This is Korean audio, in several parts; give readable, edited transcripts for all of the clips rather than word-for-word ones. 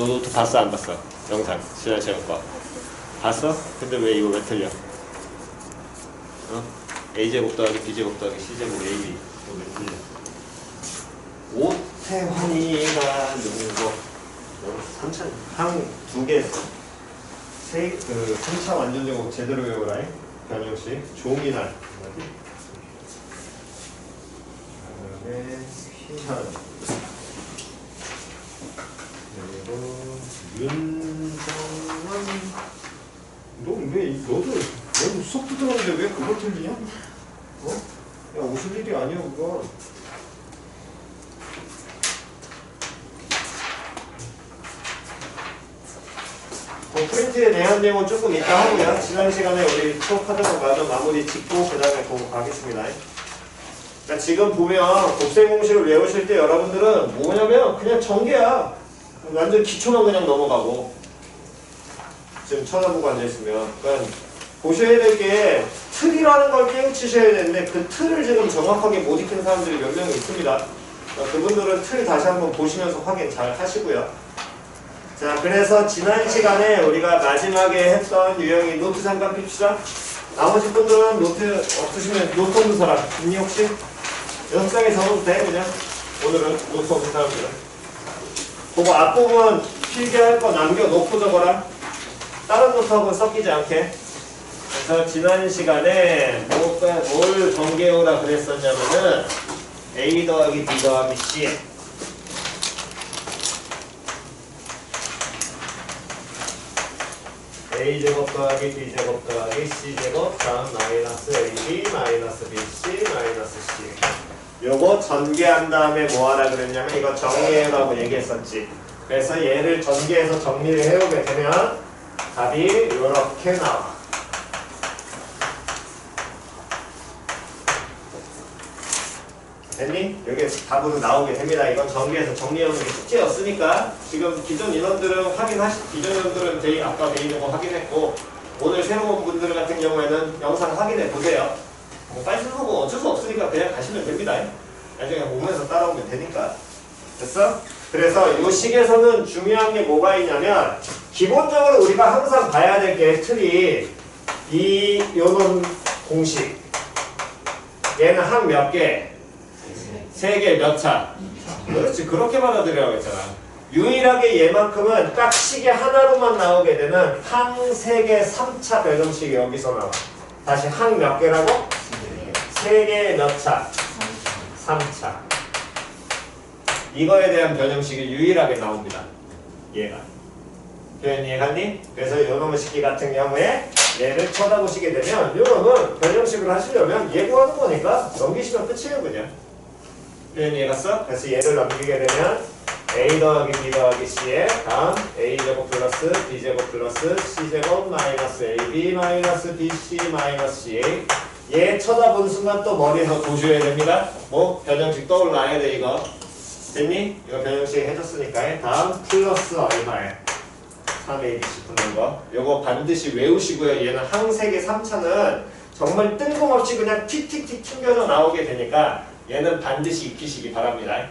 너 노트 봤어 안 봤어? 영상 지난 시간 거 봤어? 근데 왜 이거 왜 틀려? 어? a제곱 더하기 b제곱 더하기 c제곱 ab 이거 왜 틀려? 오태환이가 누구고 3차 항 2개 3차 완전제곱 제대로 외워라. 변형식 종이날 그다음에 희한 그리고 윤정원 너도 수업도 들었는데 왜 그걸 틀리냐? 어? 야 웃을 일이 아니야 그건. 프린트에 대한 내용은 조금 이따 하고요. 지난 시간에 우리 수업하다가 마저 마무리 짓고 그 다음에 보고 가겠습니다. 그러니까 지금 보면 곱셈 공식을 외우실 때 여러분들은 뭐냐면 그냥 전개야. 완전 기초만 그냥 넘어가고 지금 쳐다보고 앉아있으면 그러니까 보셔야 될 게 틀이라는 걸 깨우치셔야 되는데 그 틀을 지금 정확하게 못 익힌 사람들이 몇 명 있습니다. 그러니까 그분들은 틀 다시 한번 보시면서 확인 잘 하시고요. 자, 그래서 지난 시간에 우리가 마지막에 했던 유형이 노트 잠깐 핍시다. 나머지 분들은 노트 없으시면 노트 없는 사람 있니 혹시? 영상에 적어도 돼 그냥. 오늘은 노트 없는 사람들은 그거 앞부분 필기할 거 남겨놓고 적어라. 다른 노트하고는 섞이지 않게. 그래서 지난 시간에 뭘 전개해오라 그랬었냐면은 A 더하기 B 더하기 C A제곱 더하기 B제곱 더하기 C제곱 다음 마이너스 AB 마이너스 BC 마이너스 C 요거 전개한 다음에 뭐하라 그랬냐면 이거 정리해라고 얘기했었지. 그래서 얘를 전개해서 정리를 해오게 되면 답이 이렇게 나와. 됐니? 여기 답으로 나오게 됩니다. 이건 전개해서 정리하는 게 숙제였으니까 지금 기존 인원들은 기존 인원들은 아까 베이는 거 확인했고 오늘 새로운 분들 같은 경우에는 영상 확인해 보세요. 뭐 빨리 쓰고 어쩔 수 없으니까 그냥 가시면 됩니다. 나중에 보면서 따라오면 되니까. 됐어? 그래서 이 식에서는 중요한 게 뭐가 있냐면 기본적으로 우리가 항상 봐야 될 게 틀이 요런 공식 얘는 한 몇 개? 3개 몇 차? 그렇지 그렇게 받아들여야고 했잖아. 유일하게 얘만큼은 딱 시계 하나로만 나오게 되는 항 3개 3차 변형식이 여기서 나와. 다시 항 몇 개라고? 3개 몇 차? 3차. 이거에 대한 변형식이 유일하게 나옵니다. 얘가. 표현 이해갔니? 그래서 요놈의 식기 같은 경우에 얘를 쳐다보시게 되면 요놈은 변형식을 하시려면 예고하는 거니까 넘기시면 끝이에요 그냥. 표현 이해갔어? 그래서 얘를 넘기게 되면 A 더하기 B 더하기 C에 다음 A제곱 플러스 B제곱 플러스 C제곱 마이너스 AB 마이너스 BC 마이너스 CA 얘 쳐다본 순간 또 머리에서 보셔야 됩니다. 뭐 변형식 떠올라야 돼 이거. 됐니? 이거 변형식 해줬으니까 다음 플러스 얼마에 3ABC 푸는 거 요거 반드시 외우시고요. 얘는 항 3개 3차는 정말 뜬금없이 그냥 틱틱틱 튕겨져 나오게 되니까 얘는 반드시 익히시기 바랍니다.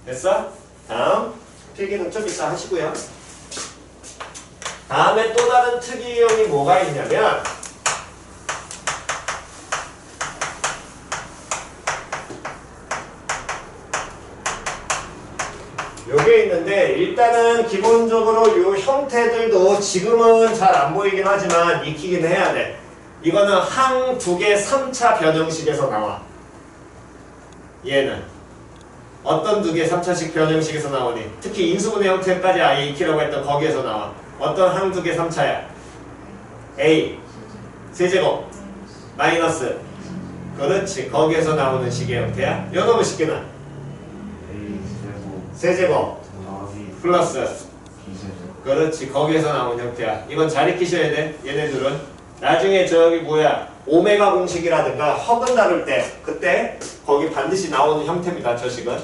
됐어? 다음 필기는 좀 이따 하시고요. 다음에 또 다른 특이 유형이 뭐가 있냐면 요게 있는데 일단은 기본적으로 요 형태들도 지금은 잘 안 보이긴 하지만 익히긴 해야 돼. 이거는 항 2개 3차 변형식에서 나와. 얘는 어떤 2개 3차식 변형식에서 나오니? 특히 인수분해 형태까지 아예 익히라고 했던 거기에서 나와. 어떤 항 2개 3차야? A 세제곱 마이너스 그렇지 거기에서 나오는 식의 형태야. 요놈의 식기는 세제곱 플러스 그렇지 거기에서 나온 형태야. 이건 잘 익히셔야 돼. 얘네들은 나중에 저기 뭐야 오메가 공식이라든가 허근 다룰 때 그때 거기 반드시 나오는 형태입니다. 저 식은.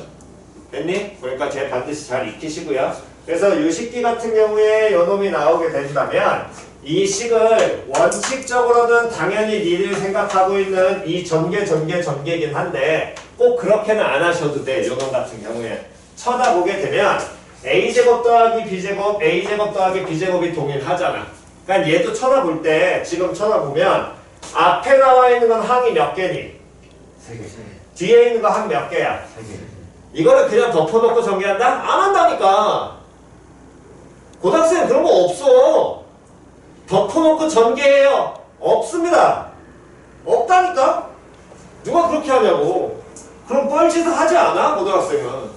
됐니? 그러니까 쟤 반드시 잘 익히시고요. 그래서 이 식기 같은 경우에 요놈이 나오게 된다면 이 식을 원칙적으로는 당연히 니들 생각하고 있는 이 전개긴 한데 꼭 그렇게는 안 하셔도 돼. 요놈 같은 경우에 쳐다보게 되면 a제곱 더하기 b제곱, a제곱 더하기 b제곱이 동일하잖아. 그러니까 얘도 쳐다볼 때 지금 쳐다보면 앞에 나와 있는 건 항이 몇 개니? 3개. 뒤에 있는 거 항 몇 개야? 3개. 이거를 그냥 덮어놓고 전개한다? 안 한다니까. 고등학생은 그런 거 없어. 덮어놓고 전개해요. 없습니다. 없다니까? 누가 그렇게 하냐고. 그럼 뻘짓을 하지 않아? 고등학생은.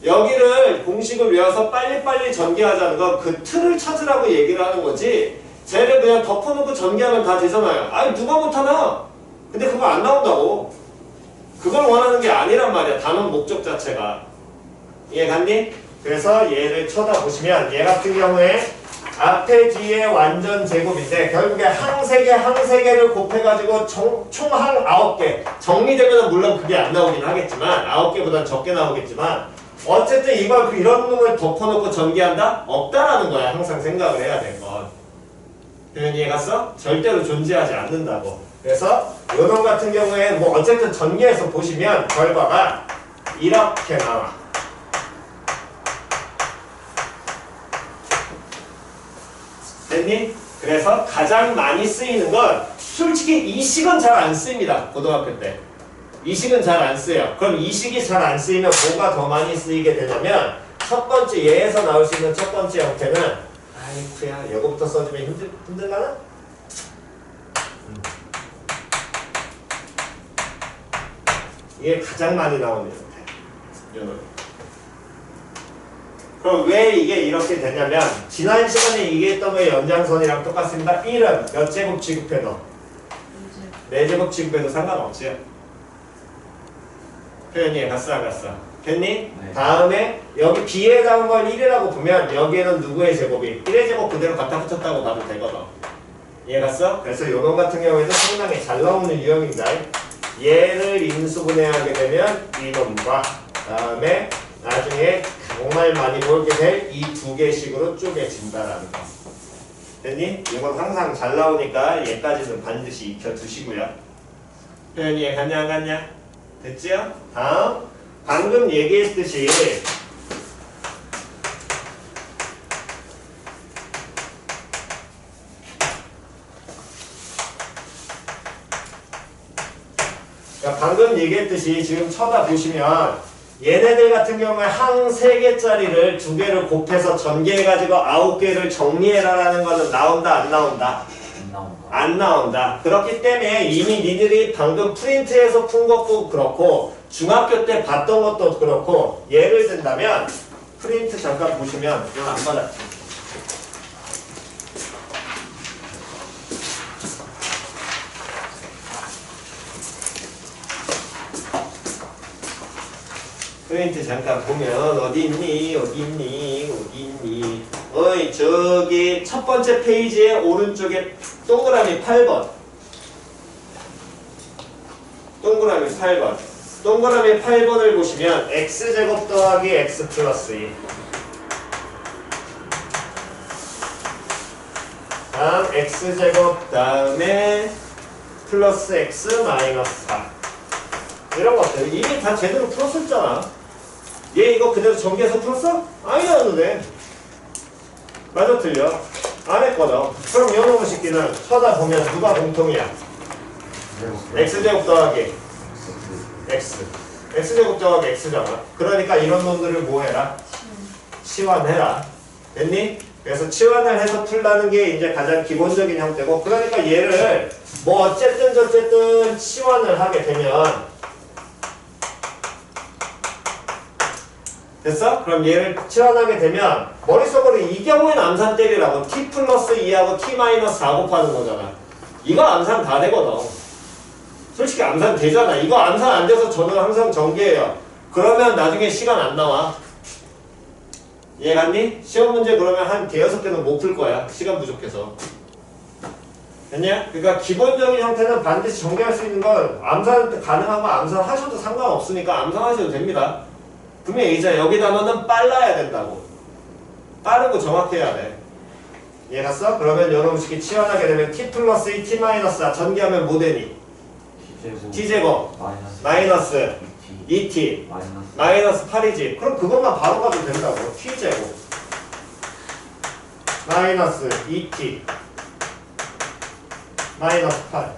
여기를 공식을 외워서 빨리빨리 전개하자는 건 그 틀을 찾으라고 얘기를 하는 거지. 쟤를 그냥 덮어놓고 전개하면 다 되잖아요. 아니 누가 못하나? 근데 그거 안 나온다고. 그걸 원하는 게 아니란 말이야. 단원 목적 자체가. 이해갔니? 그래서 얘를 쳐다보시면 얘 같은 경우에 앞에 뒤에 완전 제곱인데 결국에 항 3개, 항 3개를 곱해가지고 총 항 9개. 정리되면 물론 그게 안 나오긴 하겠지만 9개보단 적게 나오겠지만 어쨌든 이걸 이런 놈을 덮어놓고 전개한다? 없다라는 거야. 항상 생각을 해야 될 건. 표현 이해갔어? 절대로 존재하지 않는다고. 그래서 요놈 같은 경우에 뭐 어쨌든 전개해서 보시면 결과가 이렇게 나와. 됐니? 그래서 가장 많이 쓰이는 건 솔직히 이 식은 잘 안 쓰입니다. 고등학교 때. 이 식은 잘 안 쓰여요. 그럼 이 식이 잘 안 쓰이면 뭐가 더 많이 쓰이게 되냐면 첫 번째 얘에서 나올 수 있는 첫 번째 형태는 아이쿠야 이거부터 써주면 힘들라나? 이게 가장 많이 나오는 형태. 그럼 왜 이게 이렇게 되냐면 지난 시간에 얘기했던 거의 연장선이랑 똑같습니다. 1은 몇 제곱 취급해도 4제곱 취급해도 상관없지요. 표현이 갔어 안 갔어? 됐니? 네. 다음에 여기 B에 담은 걸 1이라고 보면 여기에는 누구의 제곱이? 1의 제곱 그대로 갖다 붙였다고 봐도 되거든. 이해 갔어? 그래서 요놈 같은 경우에도 상당히 잘 나오는 유형입니다. 얘를 인수분해하게 되면 이놈과 다음에 나중에 정말 많이 보게 될 이 2개씩으로 쪼개진다라는 거. 됐니? 이건 항상 잘 나오니까 얘까지는 반드시 익혀두시고요. 표현이 이해 갔냐 안 갔냐? 됐지요? 다음 방금 얘기했듯이 그러니까 방금 얘기했듯이 지금 쳐다보시면 얘네들 같은 경우에 항 3개짜리를 2개를 곱해서 전개해가지고 9개를 정리해라라는 거는 나온다 안 나온다? 안 나온다. 안 나온다. 그렇기 때문에 이미 니들이 방금 프린트에서 푼 것도 그렇고 중학교 때 봤던 것도 그렇고 예를 든다면 프린트 잠깐 보시면 이건 안 받았지. 프린트 잠깐 보면 어디 있니? 어디 있니? 어디 있니? 어이 저기 첫 번째 페이지의 오른쪽에 동그라미 8번. 동그라미 8번. 동그라미 8번을 보시면 x제곱 더하기 x 플러스 2. 다음 x제곱 다음에 플러스 x 마이너스 4. 이런 것들 이미 다 제대로 풀었었잖아. 얘 이거 그대로 전개해서 풀었어? 아니었는데. 맞아 틀려? 안 했거든. 그럼 요놈의 식기는 쳐다보면 누가 공통이야? x제곱 더하기 x. x제곱 더하기 x잖아. 그러니까 이런 놈들을 뭐 해라? 치환해라. 됐니? 그래서 치환을 해서 풀라는 게 이제 가장 기본적인 형태고, 그러니까 얘를 뭐 어쨌든 저쨌든 치환을 하게 되면 됐어? 그럼 얘를 치환하게 되면 머릿속으로 이 경우에는 암산 때리라고 t 플러스 2하고 t 마이너스 4 곱하는 거잖아. 이거 암산 다 되거든. 솔직히 암산 되잖아. 이거 암산 안 돼서 저는 항상 전개해요. 그러면 나중에 시간 안 나와. 이해갔니? 시험 문제 그러면 한 5-6개는 못 풀 거야. 시간 부족해서. 됐냐? 그러니까 기본적인 형태는 반드시 전개할 수 있는 건 암산 가능한 거 암산하셔도 상관없으니까 암산하셔도 됩니다. 분명히 이제 여기 단어는 빨라야 된다고. 빠르고 정확해야 돼. 이해갔어? 그러면 요놈 식이 치환하게 되면 t 플러스 2 t 마이너스 4 전개하면 뭐 되니? t제곱 마이너스 2t 마이너스 8이지. 그럼 그것만 바로 가도 된다고. t제곱 마이너스 2t 마이너스 8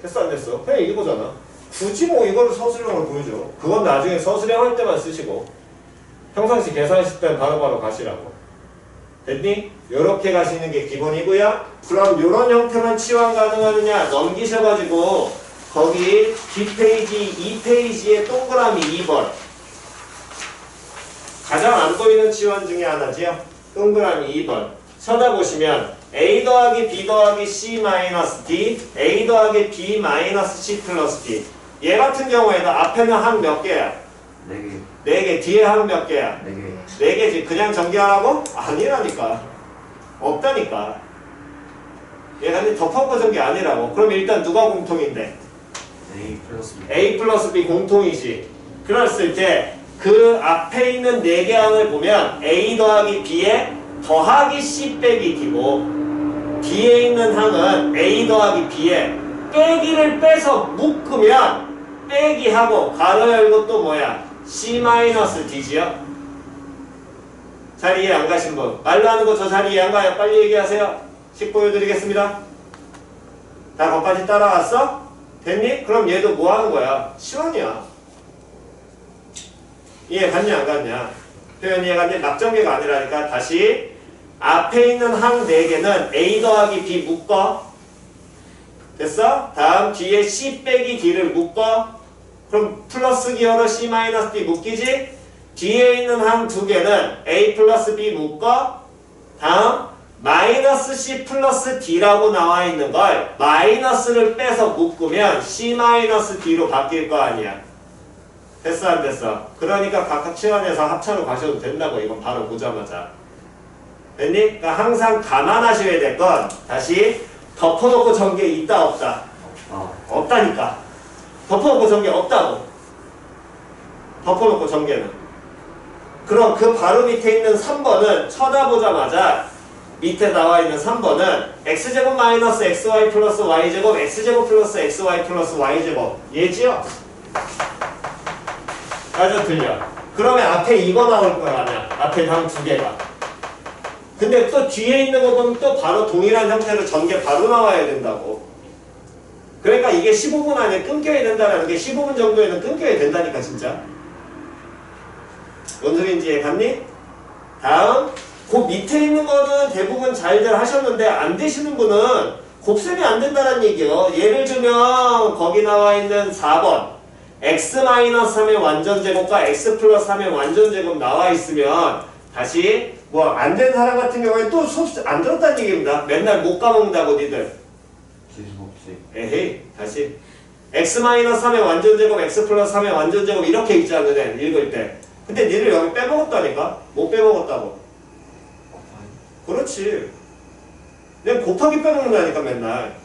됐어 안 됐어? 그냥 이거잖아. 굳이 뭐 이거를 서술형으로 보여줘. 그건 나중에 서술형 할 때만 쓰시고 평상시 계산하실 때는 바로바로 가시라고. 됐니? 요렇게 가시는 게 기본이고요. 그럼 요런 형태만 치환 가능하느냐 넘기셔가지고 거기 뒷페이지 2페이지에 동그라미 2번 가장 안 보이는 치환 중에 하나지요. 동그라미 2번 쳐다보시면 A 더하기 B 더하기 C 마이너스 D A 더하기 B 마이너스 C 플러스 D 얘 같은 경우에는 앞에는 한 몇 개야? 4개. 4개. 뒤에 한 몇 개야? 4개. 4개지. 그냥 전개하라고? 아니라니까. 없다니까. 얘가 덮어놓고 전개 아니라고. 그럼 일단 누가 공통인데? A 플러스 B. A 플러스 B 공통이지. 그랬을 때 그 앞에 있는 4개 항을 보면 A 더하기 B에 더하기 C 빼기 D고 뒤에 있는 항은 A 더하기 B에 빼기를 빼서 묶으면 빼기하고 가로 열고 또 뭐야? C 마이너스 D지요? 잘 이해 안 가신 분? 말로 하는 거 저 잘 이해 안 가요? 빨리 얘기하세요. 식 보여드리겠습니다. 다 거기까지 따라왔어? 됐니? 그럼 얘도 뭐 하는 거야? 시원이야. 이해 갔냐 안 갔냐? 표현 이해 갔냐? 낙정계가 아니라니까. 다시 앞에 있는 항 4개는 A 더하기 B 묶어. 됐어? 다음 뒤에 C 빼기 D를 묶어. 그럼 플러스 기어로 C 마이너스 D 묶이지? 뒤에 있는 항 2개는 A 플러스 B 묶어. 다음 마이너스 C 플러스 D라고 나와 있는 걸 마이너스를 빼서 묶으면 C 마이너스 D로 바뀔 거 아니야. 됐어 안 됐어? 그러니까 각각 치환해서 합차로 가셔도 된다고. 이건 바로 보자마자. 됐니? 그러니까 항상 감안하셔야 될 건 다시 덮어놓고 전개 있다 없다? 없다니까. 덮어놓고 전개 없다고. 덮어놓고 전개는. 그럼 그 바로 밑에 있는 3번은 쳐다보자마자 밑에 나와 있는 3번은 x제곱 마이너스 xy 플러스 y제곱 x제곱 플러스 xy 플러스 y제곱 얘지요? 맞아 틀려. 그러면 앞에 이거 나올 거 아니야. 앞에 당 2개가. 근데 또 뒤에 있는 거 보면 또 바로 동일한 형태로 전개 바로 나와야 된다고. 그러니까 이게 15분 안에 끊겨야 된다는 게 15분 정도에는 끊겨야 된다니까 진짜. 뭔 소리인지 이해 갔니? 다음 그 밑에 있는 거는 대부분 잘들 하셨는데 안 되시는 분은 곱셈이 안 된다는 얘기예요. 예를 들면 거기 나와 있는 4번 x-3의 완전제곱과 x 플러스 3의 완전제곱 나와 있으면 다시 뭐 안 된 사람 같은 경우에 또 수업 안 들었다는 얘기입니다. 맨날 못 까먹는다고 니들. 지수법칙. 에헤이 다시 x-3의 완전제곱 x 플러스 3의 완전제곱 이렇게 읽지 않는 애 읽을 때. 근데 니들 여기 빼먹었다니까? 못 빼먹었다고. 그렇지. 내가 곱하기 빼먹는다니까 맨날.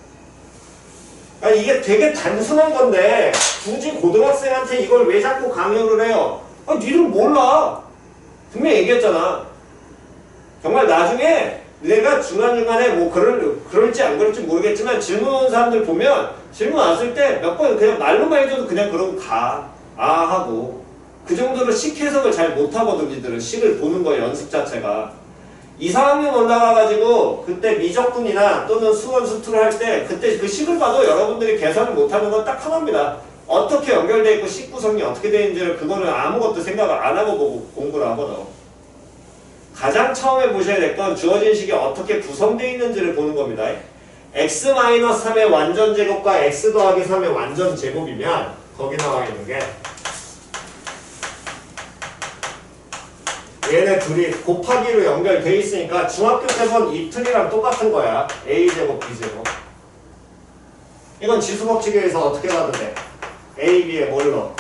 아니 이게 되게 단순한 건데 굳이 고등학생한테 이걸 왜 자꾸 강요를 해요? 아 니들 몰라. 분명히 얘기했잖아. 정말 나중에 내가 중간중간에 뭐 그럴지 안 그럴지 모르겠지만 질문 오는 사람들 보면 질문 왔을 때 몇 번 그냥 말로만 해줘도 그냥 그러고 가. 아 하고. 그 정도로 식 해석을 잘 못하거든 니들은. 식을 보는 거 연습 자체가. 2, 4학년 올라가가지고 그때 미적분이나 또는 수원 수투를 할 때 그때 그 식을 봐도 여러분들이 계산을 못하는 건 딱 하나입니다. 어떻게 연결되어 있고 식 구성이 어떻게 되어 있는지를 그거는 아무것도 생각을 안 하고 보고 공부를 하거든. 가장 처음에 보셔야 될 건 주어진 식이 어떻게 구성되어 있는지를 보는 겁니다. x-3의 완전제곱과 x 더하기 3의 완전제곱이면 거기 나와 있는 게 얘네 둘이 곱하기로 연결돼 있으니까 중학교 때 본 이 틀이랑 똑같은 거야. a제곱 b제곱. 이건 지수법칙에 의해서 어떻게 봐도 돼? a, b에 뭘로?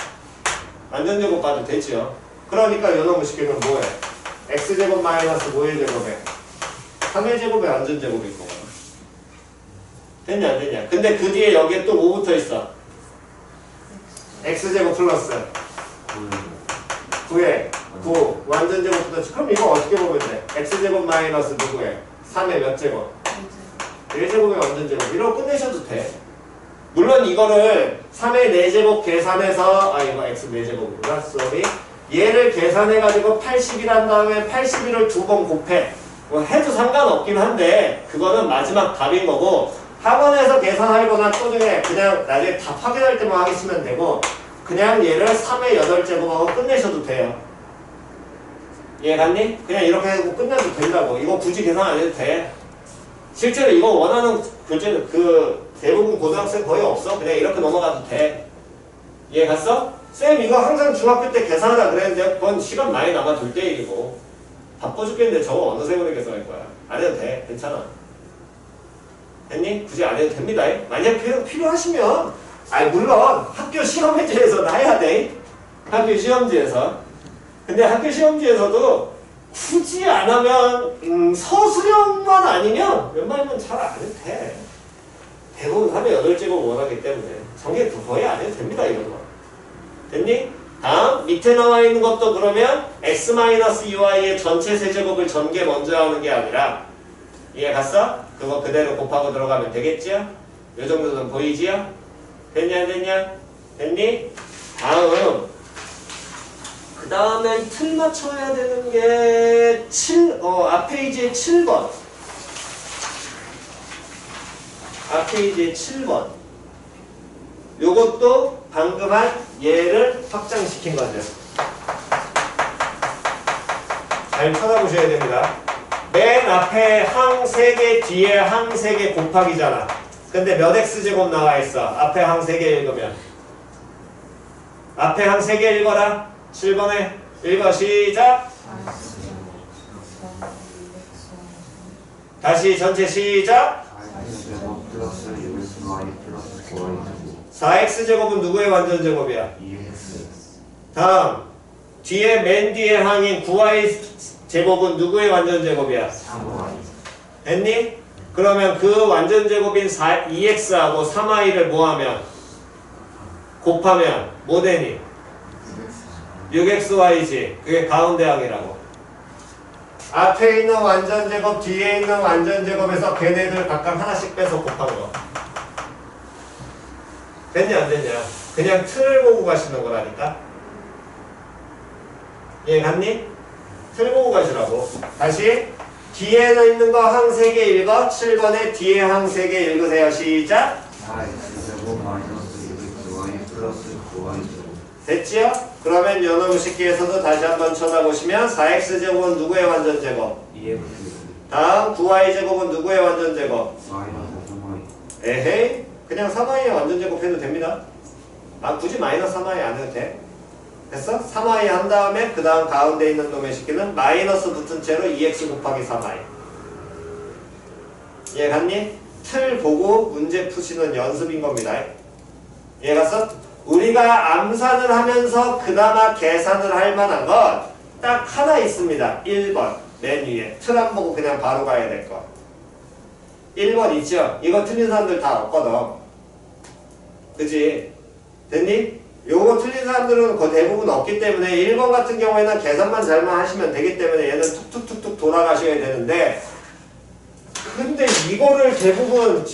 완전제곱 봐도 되지요. 그러니까 요놈의 식기는 뭐해? x제곱 마이너스 뭐의 제곱에 3의 제곱에 완전제곱일 거거든. 됐냐 안 됐냐? 근데 그 뒤에 여기에 또 뭐 붙어 있어? x제곱 플러스 9에 9 완전제곱부터. 그럼 이거 어떻게 보면 돼? x제곱 마이너스 누구에? 3의 몇 제곱? 1제곱의 완전제곱. 이러고 끝내셔도 돼. 물론 이거를 3의 4제곱 계산해서 이거 x 4제곱이구나 수업이 얘를 계산해가지고 80이란 다음에 81을 2번 곱해 뭐 해도 상관없긴 한데 그거는 마지막 답인 거고 학원에서 계산하거나 또중에 그냥 나중에 답 확인할 때만 하시면 되고 그냥 얘를 3의 8제곱하고 끝내셔도 돼요. 이해갔니? 그냥 이렇게 해도 끝내도 된다고. 이거 굳이 계산 안 해도 돼. 실제로 이거 원하는 교재 대부분 고등학생 거의 없어. 그냥 이렇게 넘어가도 돼. 이해갔어? 쌤 이거 항상 중학교 때 계산하자 그랬는데 그건 시간 많이 남아둘 때 일이고 바빠 죽겠는데 저거 어느 세월에 계산할 거야. 안 해도 돼. 괜찮아. 됐니? 굳이 안 해도 됩니다. 만약 필요하시면 물론 학교 시험지에서 해야 돼. 학교 시험지에서. 근데 학교 시험지에서도 굳이 안 하면 서술형만 아니면 웬만하면 잘 안 해도 돼. 대부분 3의 8제곱 원하기 때문에 전개 거의 안 해도 됩니다. 이런 거. 됐니? 다음 밑에 나와 있는 것도 그러면 x-ui의 전체 세제곱을 전개 먼저 하는 게 아니라 이해 갔어? 그거 그대로 곱하고 들어가면 되겠지요? 요 정도는 보이지요? 됐냐 안 됐냐? 됐니? 다음 그 다음엔 틀 맞춰야 되는 게 앞 페이지의 7번 앞 페이지의 7번 요것도 방금 한 얘를 확장시킨 거죠. 잘 찾아보셔야 됩니다. 맨 앞에 항 3개 뒤에 항 3개 곱하기잖아. 근데 몇 x제곱 나와 있어? 앞에 항 3개 읽으면 앞에 항 3개 읽어라. 7번에 읽어 시작. 다시 전체 시작. 4x제곱은 누구의 완전제곱이야? 다음 뒤에 맨 뒤에 항인 9y 제곱은 누구의 완전제곱이야? 됐니? 그러면 그 완전제곱인 2x하고 3y를 뭐하면? 곱하면 뭐 되니? 6xy지. 그게 가운데 항이라고. 앞에 있는 완전제곱 뒤에 있는 완전제곱에서 걔네들 각각 하나씩 빼서 곱한 거. 됐냐 안 됐냐? 그냥 틀을 보고 가시는 거라니까. 이해 갔니? 틀 보고 가시라고. 다시 뒤에는 있는 거 항 3개 읽어. 7번에 뒤에 항 3개 읽으세요. 시작. 됐지요? 그러면 요놈 식기에서도 다시 한번 쳐다보시면 4x제곱은 누구의 완전제곱? 다음 9y제곱은 누구의 완전제곱? 에헤이 그냥 3y의 완전제곱 해도 됩니다. 굳이 마이너스 3y 안 해도 돼. 됐어? 3y 한 다음에 그 다음 가운데 있는 놈의 식기는 마이너스 붙은 채로 2x 곱하기 3y. 이해 갔니? 틀 보고 문제 푸시는 연습인 겁니다. 이해 갔어? 우리가 암산을 하면서 그나마 계산을 할 만한 건 딱 하나 있습니다. 1번 맨 위에 틀 안 보고 그냥 바로 가야 될 거. 1번 있죠? 이거 틀린 사람들 다 없거든. 그치? 됐니? 요거 틀린 사람들은 거의 대부분 없기 때문에 1번 같은 경우에는 계산만 잘만 하시면 되기 때문에 얘는 툭툭툭툭 돌아가셔야 되는데 근데 이거를 대부분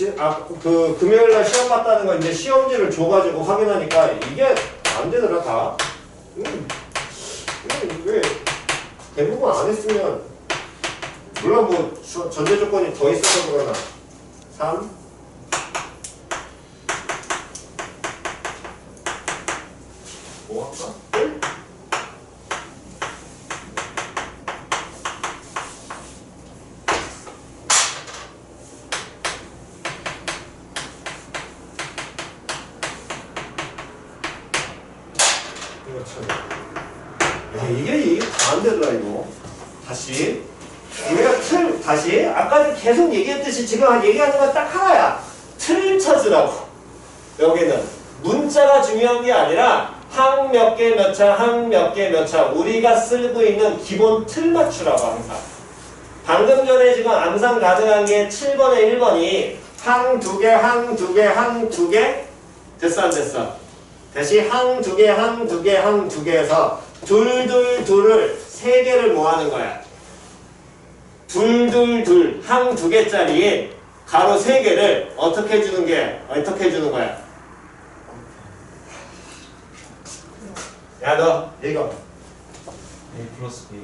금요일날 시험 봤다는 거 이제 시험지를 줘가지고 확인하니까 이게 안 되더라 다. 왜 대부분 안 했으면 물론 뭐 전제 조건이 더 있어서 그러나 3 뭐 할까? 1 이거 참. 이게 다 안 되더라 이거. 다시 우리가 다시 아까 계속 얘기했듯이 지금 얘기하는 건 딱 하나야. 틀 찾으라고. 여기는 문자가 중요한 게 아니라 항 몇 개 몇 차, 항 몇 개 몇 차. 우리가 쓰고 있는 기본 틀 맞추라고 항상. 방금 전에 지금 암산 가능한 게 7번에 1번이 항 2개, 항 2개, 항 2개. 됐어 안 됐어? 다시 항 2개, 항 2개, 항 2개에서 둘을 3개를 뭐 하는 거야? 둘 항 2개짜리 가로 3개를 어떻게 주는 거야? 야, 너 읽어. A 플러스 B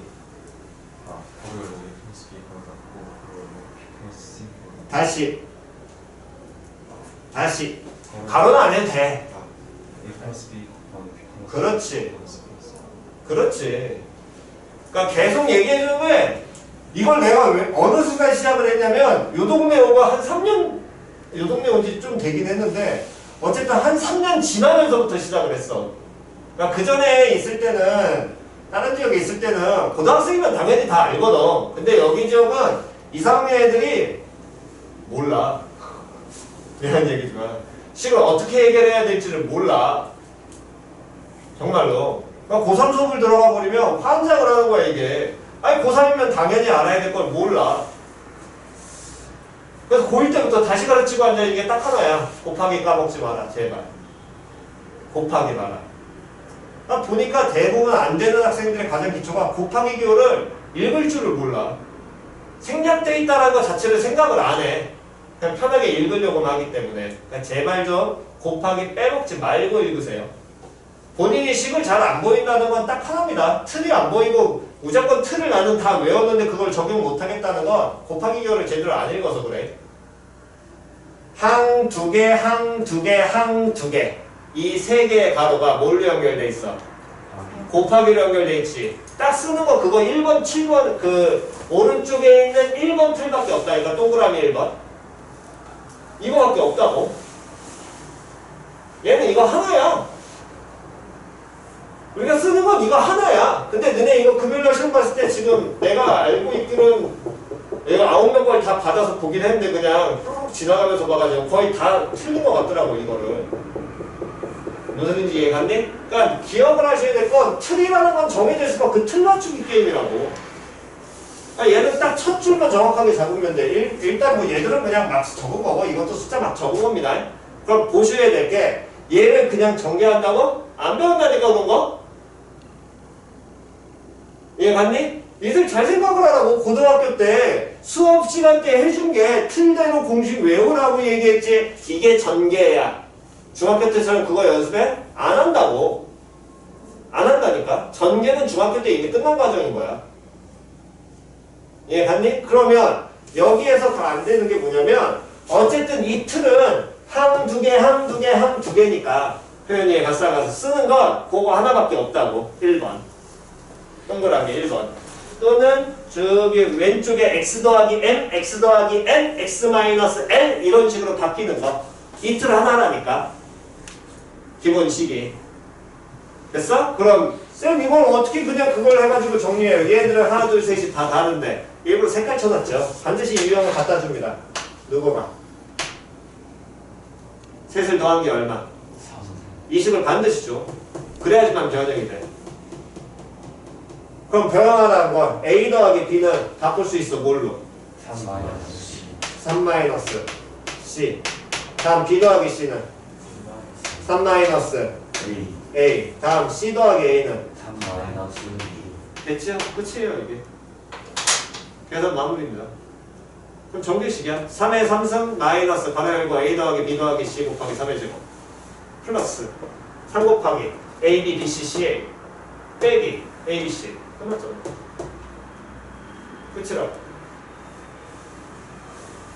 괄호열고 A 플러스 B 괄호 닫고 괄호열고 B 플러스 C 다시. 가로는 안 해도 돼. A 플러스 B 괄호 B 플러스 그렇지. C 플러스 플러스 그렇지. 그러니까 계속 얘기해주는 거에 이걸 내가 왜 어느 순간 시작을 했냐면 요 동네 오가 한 3년 요 동네 온 지 좀 되긴 했는데 어쨌든 한 3년 지나면서부터 시작을 했어. 그러니까 그 전에 있을 때는 다른 지역에 있을 때는 고등학생이면 당연히 다 알거든. 근데 여기 지역은 2, 3학년 애들이 몰라. 이런 얘기지만 식을 어떻게 해결해야 될지를 몰라. 정말로. 그러니까 고3 수업을 들어가 버리면 환장을 하는 거야 이게. 아니 고3이면 당연히 알아야 될 걸 몰라. 그래서 고1 때부터 다시 가르치고 앉아있는 게 딱 하나야. 곱하기 까먹지 마라 제발. 곱하기 마라. 그러니까 보니까 대부분 안 되는 학생들의 가장 기초가 곱하기 기호를 읽을 줄을 몰라. 생략돼 있다는 것 자체를 생각을 안 해. 그냥 편하게 읽으려고만 하기 때문에. 그러니까 제발 좀 곱하기 빼먹지 말고 읽으세요. 본인이 식을 잘 안 보인다는 건 딱 하나입니다. 틀이 안 보이고 무조건 틀을 나는 다 외웠는데 그걸 적용 못하겠다는 건 곱하기 기호를 제대로 안 읽어서 그래. 항 두 개, 항 두 개, 항 두 개. 이 세 개의 가로가 뭘로 연결돼 있어? 곱하기로 연결돼 있지. 딱 쓰는 거 그거 1번, 7번 그 오른쪽에 있는 1번 틀밖에 없다. 그러니까 동그라미 1번. 이거밖에 없다고. 얘는 이거 하나야. 우리가 쓰는 건 이거 하나야. 근데 너네 이거 금요일날 시험 봤을 때 지금 내가 알고 있기로는 얘가 9명 걸 다 받아서 보긴 했는데 그냥 쭉 지나가면서 봐가지고 거의 다 틀린 것 같더라고 이거를. 무슨 소리인지 이해갔니? 그러니까 기억을 하셔야 될 건 틀이라는 건 정해져 있을 거 그 틀 맞추기 게임이라고. 그러니까 얘는 딱 첫 줄만 정확하게 잡으면 돼. 일단 뭐 얘들은 그냥 막 적은 거고 이것도 숫자 막 적은 겁니다. 그럼 보셔야 될 게 얘를 그냥 전개한다고? 안 배운다니까 그런 거? 이해갔니? 얘들 잘 생각을 하라고. 고등학교 때 수업 시간 때 해준 게 틀대로 공식 외우라고 얘기했지. 이게 전개야. 중학교 때처럼 그거 연습해? 안 한다고. 안 한다니까. 전개는 중학교 때 이미 끝난 과정인 거야. 이해갔니? 그러면 여기에서 더 안 되는 게 뭐냐면 어쨌든 이 틀은 항 두 개, 항 두 개, 항 두 개니까 표현이 가싸가서 쓰는 건 그거 하나밖에 없다고. 1번. 동그라미 1번. 또는 저기 왼쪽에 x 더하기 m, x 더하기 n, x 마이너스 l 이런 식으로 바뀌는 거. 이 틀 하나라니까. 기본식이. 됐어? 그럼 쌤 이걸 어떻게 그냥 그걸 해가지고 정리해요. 얘들은 하나 둘 셋이 다 다른데 일부러 색깔 쳐놨죠. 반드시 유형을 갖다 줍니다. 누구가? 셋을 더한 게 얼마? 2식을 반드시 줘. 그래야지만 변형이 돼. 그럼 변형하라는 건 A 더하기 B는 바꿀 수 있어. 뭘로? 3 마이너스 C 3 마이너스 C. 다음 B 더하기 C는 3 마이너스 A A. 다음 C 더하기 A는 3 마이너스 B 됐죠? 끝이에요 이게. 계산 마무리입니다. 그럼 정규식이야. 3의 3승 마이너스 괄호 열고 A 더하기 B 더하기 C 곱하기 3의 제곱 플러스 3 곱하기 A, B, B, C, C, A 빼기 A, B, C 끝났죠? 끝이라고.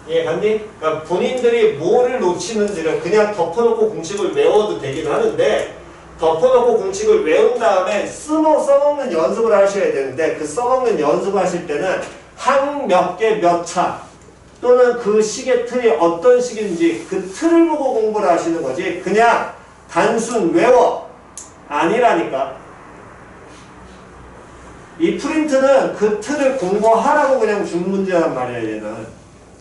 이해갔니? 그러니까 본인들이 뭐를 놓치는지를 그냥 덮어놓고 공식을 외워도 되긴 하는데 덮어놓고 공식을 외운 다음에 써먹는 연습을 하셔야 되는데 그 써먹는 연습을 하실 때는 항 몇 개 몇 차 또는 그 식의 틀이 어떤 식인지 그 틀을 보고 공부를 하시는 거지 그냥 단순 외워 아니라니까. 이 프린트는 그 틀을 공부하라고 그냥 준 문제란 말이야. 얘는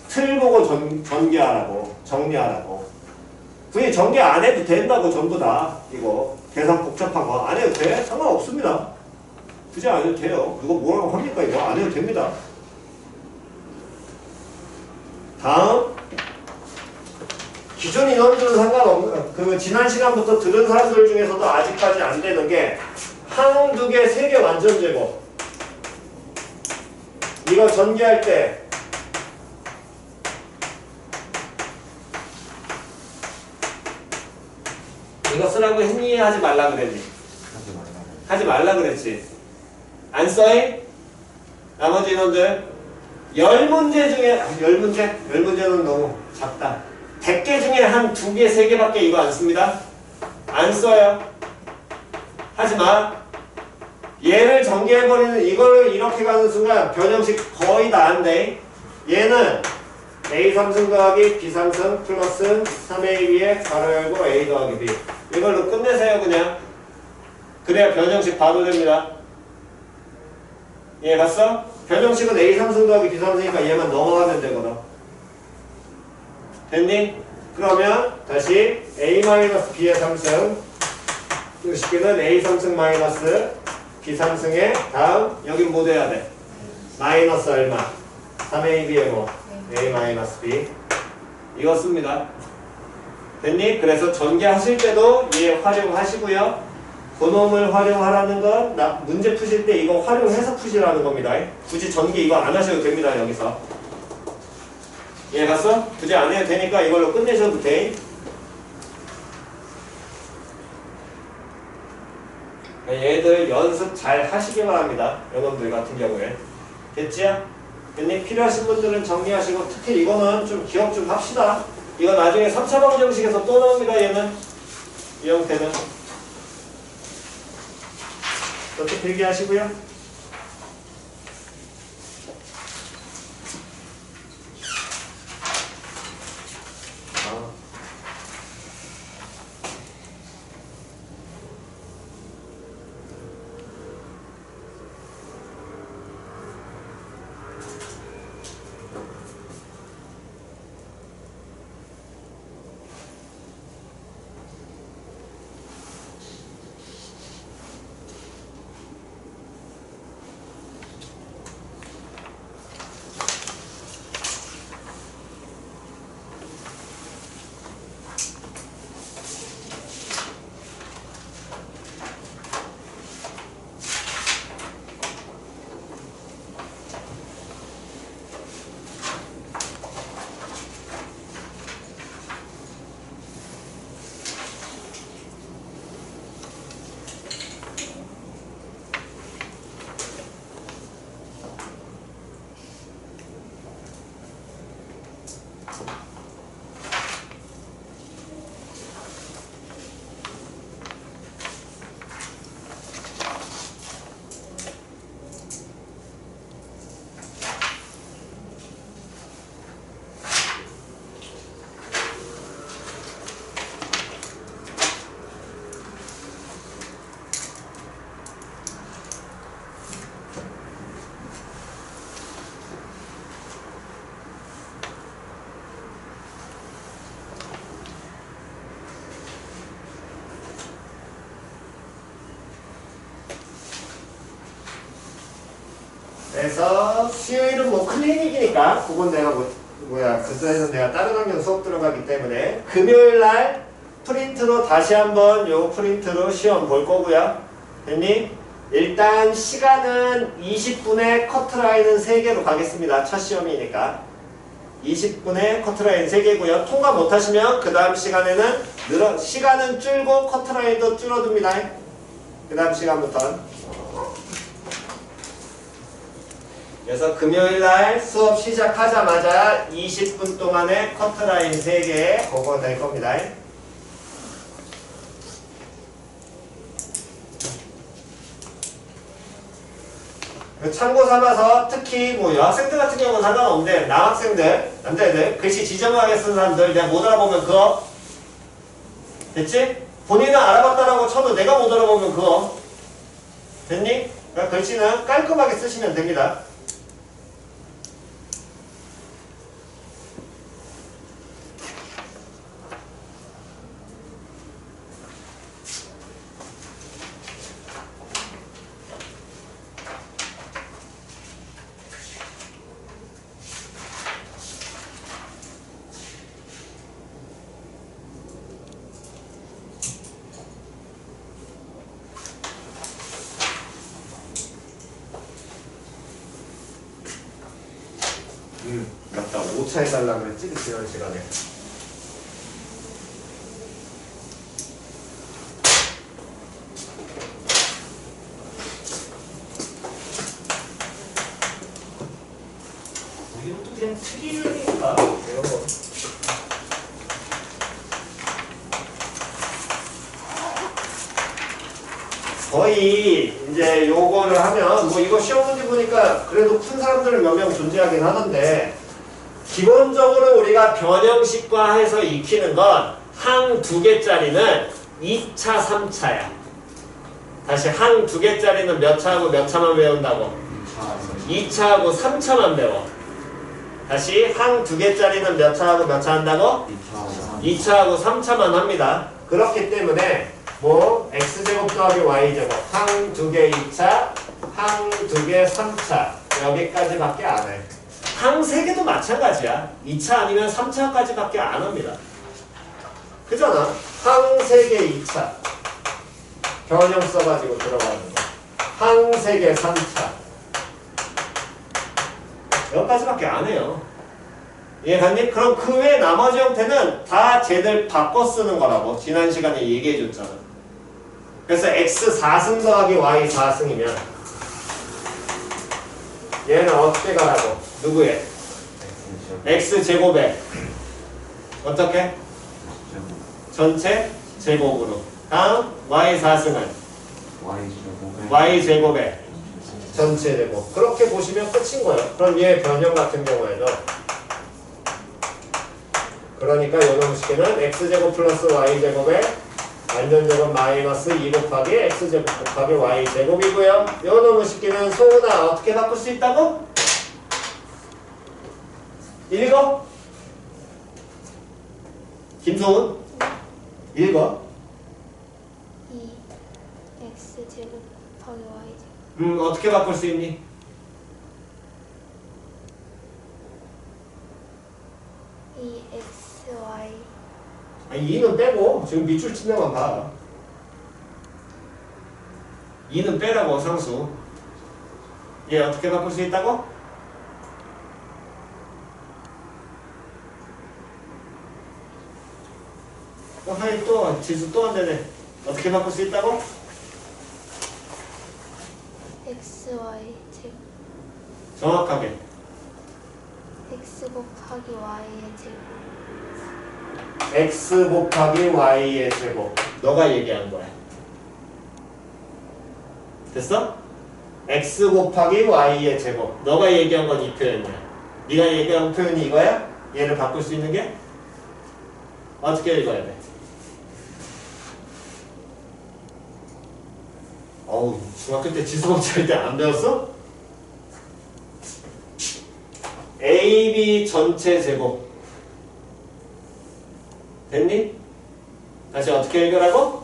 틀 보고 전개하라고 정리하라고. 그게 전개 안 해도 된다고. 전부 다 이거 계산 복잡한 거 안 해도 돼? 상관없습니다. 굳이 안 해도 돼요. 이거 뭐라고 합니까? 이거 안 해도 됩니다. 다음 기존 인원들은 상관없는 그 지난 시간부터 들은 사람들 중에서도 아직까지 안 되는 게 항 두 개, 세 개 완전 제곱 이거 전개할 때 이거 쓰라고 했니? 하지 말라 그랬니? 하지 말라고 하지 말라 그랬지. 안 써잉? 나머지 인원들 10문제 중에 10문제는 너무 작다. 100개 중에 한 2개, 3개밖에 이거 안 씁니다. 안 써요. 하지마. 얘를 전개해버리는 이거를 이렇게 가는 순간 변형식 거의 다 안 돼. 얘는 A 3승 더하기 B 3승 플러스 3AB에 가로 열고 A 더하기 B. 이걸로 끝내세요 그냥. 그래야 변형식 바로 됩니다. 예, 봤어? 변형식은 A 3승 더하기 B 3승이니까 얘만 넘어가면 되거든. 됐니? 그러면 다시 A-B의 3승 이 식기는 A 3승 마이너스 B 3승의 다음 여긴 뭐 돼야 돼? 마이너스 얼마? 3AB의 뭐? A-B 이거 씁니다. 됐니? 그래서 전개하실 때도 얘 활용하시고요. 고놈을 활용하라는 건 문제 푸실 때 이거 활용해서 푸시라는 겁니다. 굳이 전개 이거 안 하셔도 됩니다. 여기서 예, 봤어? 굳이 안 해도 되니까 이걸로 끝내셔도 돼. 얘들 연습 잘 하시기 바랍니다. 여러분들 같은 경우에. 됐지요? 괜히 필요하신 분들은 정리하시고 특히 이거는 좀 기억 좀 합시다. 이거 나중에 3차 방정식에서 또 나옵니다. 얘는 이 형태는 이렇게 필기하시고요. 그래서 수요일은 뭐 클리닉이니까 그건 내가 그래서 내가 다른 학년 수업 들어가기 때문에 금요일날 프린트로 다시 한번 요 프린트로 시험 볼 거고요. 됐니? 일단 시간은 20분에 커트라인은 3개로 가겠습니다. 첫 시험이니까 20분에 커트라인 3개고요. 통과 못하시면 그 다음 시간에는 시간은 줄고 커트라인도 줄어듭니다. 그 다음 시간부터는. 그래서 금요일날 수업 시작하자마자 20분 동안에 커트라인 3개 그거 될 겁니다. 참고 삼아서 특히 뭐 여학생들 같은 경우는 상관없는데 남학생들, 남자애들 글씨 지저분하게 쓰는 사람들 내가 못 알아보면 그거 됐지? 본인은 알아봤다라고 쳐도 내가 못 알아보면 그거 됐니? 그러니까 글씨는 깔끔하게 쓰시면 됩니다. 맞다. 5차 해달라고 그랬지? 지난 시간에. 시스템 특이니까 이런 거. 거의 이제 요거를 하면 뭐 이거 시험 문제 보니까 그래도 큰 사람들은 몇 명 존재하긴 하는데 기본적으로 우리가 변형식과 해서 익히는 건 항 2개짜리는 2차, 3차야. 다시 항 2개짜리는 몇 차하고 몇 차만 외운다고? 2차하고 3차만 배워. 다시 항 2개짜리는 몇 차하고 몇 차 한다고? 2차하고 3차만 합니다. 그렇기 때문에 뭐 x제곱 더하기 y제곱 항 2개 2차, 항 2개 3차 여기까지밖에 안 해. 항 3개도 마찬가지야. 2차 아니면 3차까지밖에 안 합니다. 그잖아. 항 3개 2차 변형 써가지고 들어가는 거. 항 3개 3차 여기까지밖에 안 해요. 이해갔니? 그럼 그 외 나머지 형태는 다 쟤들 바꿔 쓰는 거라고 지난 시간에 얘기해 줬잖아. 그래서 x 4승 더하기 y 4승이면 얘는 어떻게 가라고? 누구의? x 제곱에 어떻게? 전체 제곱으로. 다음 y 4승은 y 제곱에 전체 제곱. 그렇게 보시면 끝인 거예요. 그럼 얘 변형 같은 경우에는 그러니까 요놈 식에는 x제곱 플러스 y제곱에 완전제곱 마이너스 2 곱하기 x제곱 곱하기 y제곱이고요. 요놈 식기는 소은아 어떻게 바꿀 수 있다고? 읽어? 김소은? 읽어? 2x제곱 곱하기 y제곱 어떻게 바꿀 수 있니? 2xy 아니 2는 빼고 지금 밑줄 친 데만 봐. 2는 빼라고 상수. 얘 어떻게 바꿀 수 있다고? 하이 또 지수 또 안 되네. 어떻게 바꿀 수 있다고? xy 제곱 정확하게. x 곱하기 y의 제곱 x 곱하기 y의 제곱. 너가 얘기한 거야. 됐어? x 곱하기 y의 제곱. 너가 얘기한 건 이 표현이야. 네가 얘기한 표현이 이거야? 얘를 바꿀 수 있는 게? 어떻게 읽어야 돼? 어우, 중학교 때 지수법칙 할 때 안 배웠어? AB 전체 제곱. 됐니? 다시 어떻게 읽으라고?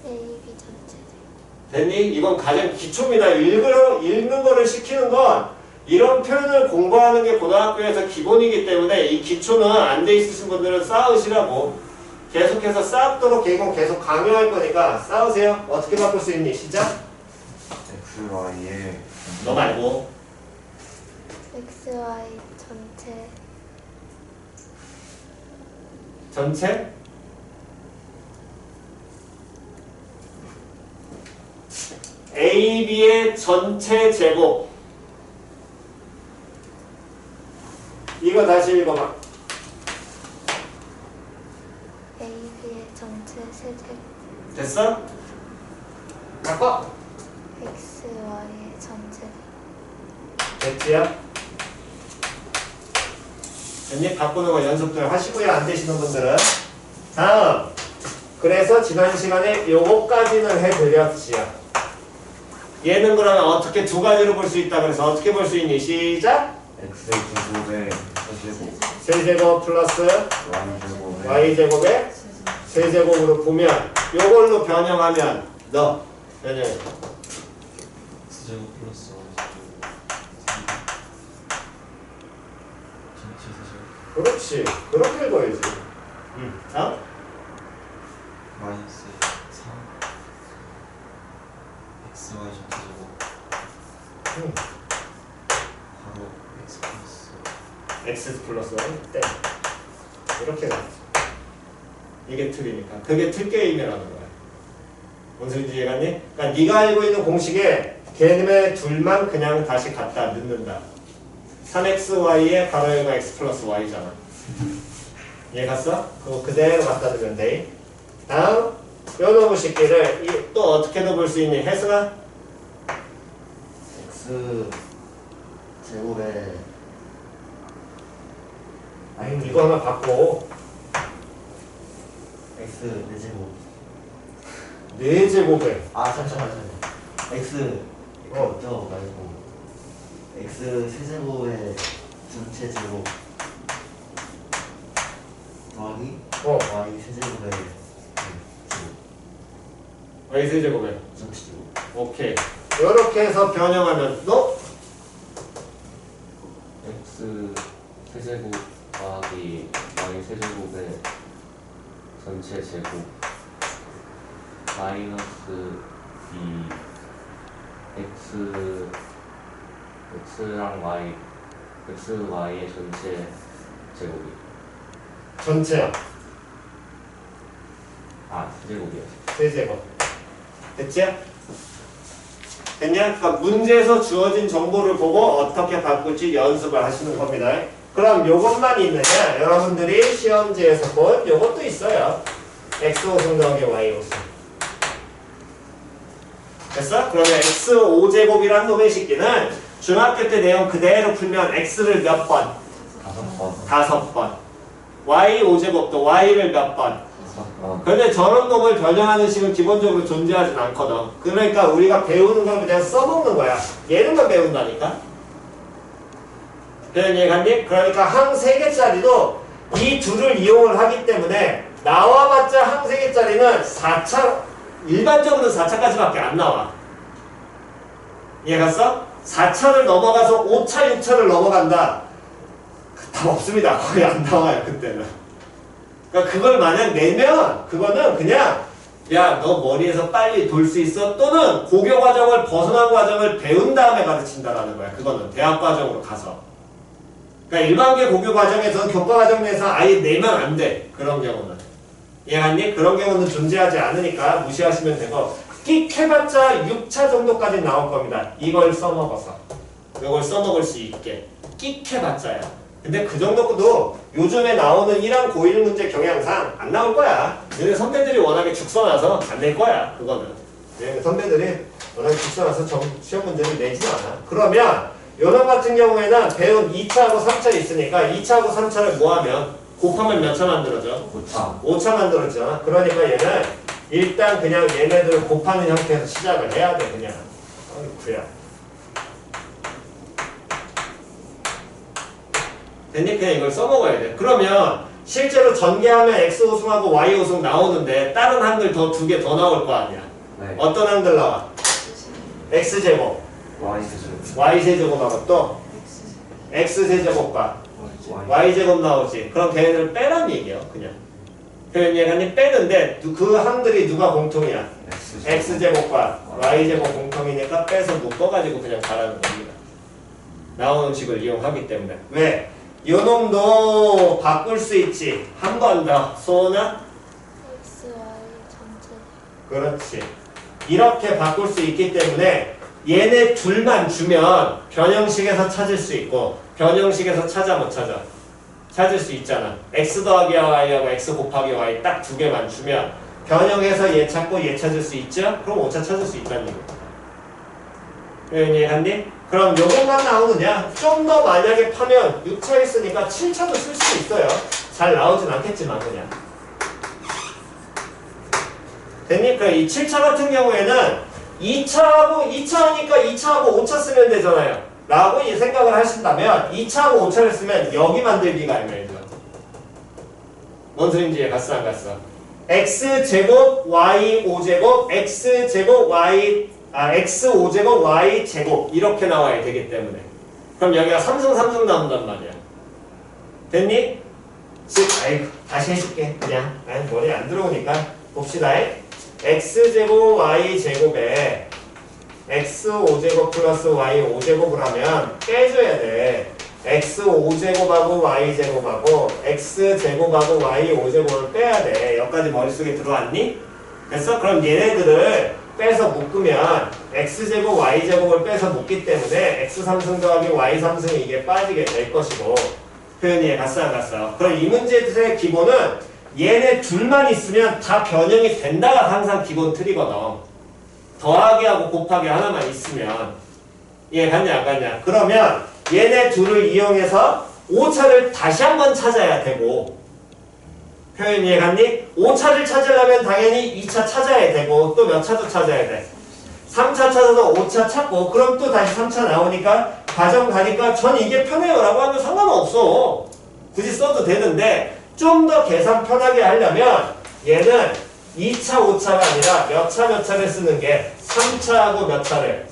ab 전체 제곱 됐니? 이건 가장 기초입니다. 읽는 거를 시키는 건 이런 표현을 공부하는 게 고등학교에서 기본이기 때문에 이 기초는 안 돼 있으신 분들은 쌓으시라고. 계속해서 쌓도록 이건 계속 강요할 거니까 쌓으세요. 어떻게 바꿀 수 있니? 시작. xy에 너 말고. xy 전체 전체 AB의 전체 제곱. 이거 다시 읽어봐. ab의 전체 세제곱 됐어? 바꿔. xy의 전체 됐지요? 됐니? 바꾸는 거 연습들 하시고요. 안 되시는 분들은. 다음. 그래서 지난 시간에 요거까지는 해드렸지요. 얘는 그러면 어떻게 두 가지로 볼 수 있다. 그래서 어떻게 볼 수 있니? 시작. x제곱에 세제곱 세제곱 플러스 y제곱에 y제곱에 세제곱으로 보면 요걸로 변형하면 너 변형해. x제곱 플러스 y제곱 전체 세제곱 그렇지. 그렇게 읽어야지. 다음. 마이너스 3 xy 전체 제곱 바로 x 플러스 x 플러스 땡. 이렇게 나. 이게 틀이니까. 그게 틀게임이라는 거야. 뭔 소리인지 이해갔니? 그러니까 네가 알고 있는 공식에 걔네 둘만 그냥 다시 갖다 넣는다. 3xy에 가로 열고 x 플러스 y잖아. 이해 갔어? 그거 그대로 갖다 두면 돼. 다음 요 놈의 식기를 또 어떻게도 볼 수 있니? 혜승아? x 제곱에 아니 이거 하나 받고 x 4제곱 4제곱을 잠시만 x 이거 저 말고 x 세제곱의 전체 제곱 더하기 y 세제곱의 제곱 y 세제곱에 전체 제곱 오케이. 요렇게 해서 변형하면 너 x 세제곱 더하기 y 세제곱의 전체 제곱 마이너스 2 x랑 xy의 전체 제곱이 전체야. 세제곱이요. 세제곱. 됐지? 됐냐? 그러니까 문제에서 주어진 정보를 보고 어떻게 바꿀지 연습을 하시는 겁니다. 그럼 요것만 있느냐? 여러분들이 시험지에서 본 요것도 있어요. x5승 더하기 y5승. 됐어? 그러면 x5제곱이란 놈의 식기는 중학교 때 내용 그대로 풀면 x를 몇 번? 5번 5번. y5제곱도 y를 몇 번? 5번 근데 저런 놈을 변형하는 식은 기본적으로 존재하진 않거든. 그러니까 우리가 배우는 걸 그냥 써먹는 거야. 얘는만 배운다니까. 그런 얘기했니? 그러니까 항 3개짜리도 이 둘을 이용을 하기 때문에 나와봤자 항 3개짜리는 4차, 일반적으로는 4차까지밖에 안 나와. 이해갔어? 4차를 넘어가서 5차, 6차를 넘어간다. 답 없습니다. 거의 안 나와요, 그때는. 그러니까 그걸 만약 내면 그거는 그냥 야, 너 머리에서 빨리 돌 수 있어? 또는 고교 과정을 벗어난 과정을 배운 다음에 가르친다라는 거야. 그거는 대학 과정으로 가서. 그러니까 일반계 고교 과정에서 교과 과정 내에서 아예 내면 안 돼. 그런 경우는. 이해갔니? 그런 경우는 존재하지 않으니까 무시하시면 되고 끽 해봤자 6차 정도까지 나올 겁니다. 이걸 써먹어서. 이걸 써먹을 수 있게. 끽 해봤자야. 근데 그 정도도 요즘에 나오는 1학 고1 문제 경향상 안 나올 거야. 얘네 선배들이 워낙에 죽서나서 안 낼 거야. 그거는. 얘네 선배들이 워낙에 죽서나서 시험 문제를 내지는 않아. 그러면 요런 같은 경우에는 배운 2차하고 3차 있으니까 2차하고 3차를 뭐하면 곱하면 몇 차 만들어져? 5차 5차 만들어져. 그러니까 얘는 일단 그냥 얘네들을 곱하는 형태에서 시작을 해야 돼. 그냥. 어이구야. 됐니? 그냥 이걸 써먹어야 돼. 그러면 실제로 전개하면 X호승하고 Y호승 나오는데 다른 한글 더 2개 더 나올 거 아니야. 네 어떤 한글 나와? X제곱, y 세제곱 Y세제곱하고 또 X세제곱과 Y제곱 나오지. 그럼 걔네들 빼란 얘기야. 그냥. 표현 얘기하니 빼는데 그 항들이 누가 공통이야? X제곱과 Y제곱 공통이니까 빼서 묶어가지고 그냥 가라는 겁니다. 나오는 식을 이용하기 때문에. 왜? 요놈도 바꿀 수 있지. 한 번 더. 소나? x, y 전체 그렇지. 이렇게 바꿀 수 있기 때문에 얘네 둘만 주면 변형식에서 찾을 수 있고 변형식에서 찾아 못 찾아? 찾을 수 있잖아. x 더하기 y하고 x 곱하기 y 딱 2개만 주면 변형해서 얘 찾고 얘 찾을 수 있죠? 그럼 5차 찾을 수 있다는 얘기야. 이해했니? 그럼 요것만 나오느냐? 좀 더 만약에 파면 6차 있으니까 7차도 쓸 수 있어요. 잘 나오진 않겠지만 그냥. 됐니? 그럼 이 7차 같은 경우에는 2차하고 2차니까 2차하고 5차 쓰면 되잖아요. 라고 이 생각을 하신다면 2차하고 5차를 쓰면 여기 만들기가 애매해져. 뭔 소린지 이해 갔어 안 갔어? x제곱 y5제곱 x제곱 y x5제곱 y제곱 이렇게 나와야 되기 때문에 그럼 여기가 3승 3승 나온단 말이야. 됐니? 아이고 다시 해줄게. 그냥 머리 안 들어오니까 봅시다. x제곱 y제곱에 x5제곱 플러스 y5제곱을 하면 빼줘야 돼. x5제곱하고 y제곱하고 x제곱하고 y5제곱을 빼야 돼. 여기까지 머릿속에 들어왔니? 됐어? 그럼 얘네들을 빼서 묶으면 x제곱 y제곱을 빼서 묶기 때문에 x 상승 더하기 y 상승이 이게 빠지게 될 것이고 표현이 갔어 안 갔어? 그럼 이 문제의 기본은 얘네 둘만 있으면 다 변형이 된다가 항상 기본 틀이거든. 더하기 하고 곱하기 하나만 있으면 이해 갔냐 안 갔냐? 그러면 얘네 둘을 이용해서 오차를 다시 한번 찾아야 되고 표현 이해 갔니? 5차를 찾으려면 당연히 2차 찾아야 되고 또 몇 차도 찾아야 돼? 3차 찾아서 5차 찾고 그럼 또 다시 3차 나오니까 과정 가니까 전 이게 편해요 라고 하면 상관없어. 굳이 써도 되는데 좀 더 계산 편하게 하려면 얘는 2차 5차가 아니라 몇 차를 쓰는 게 3차하고 몇 차를?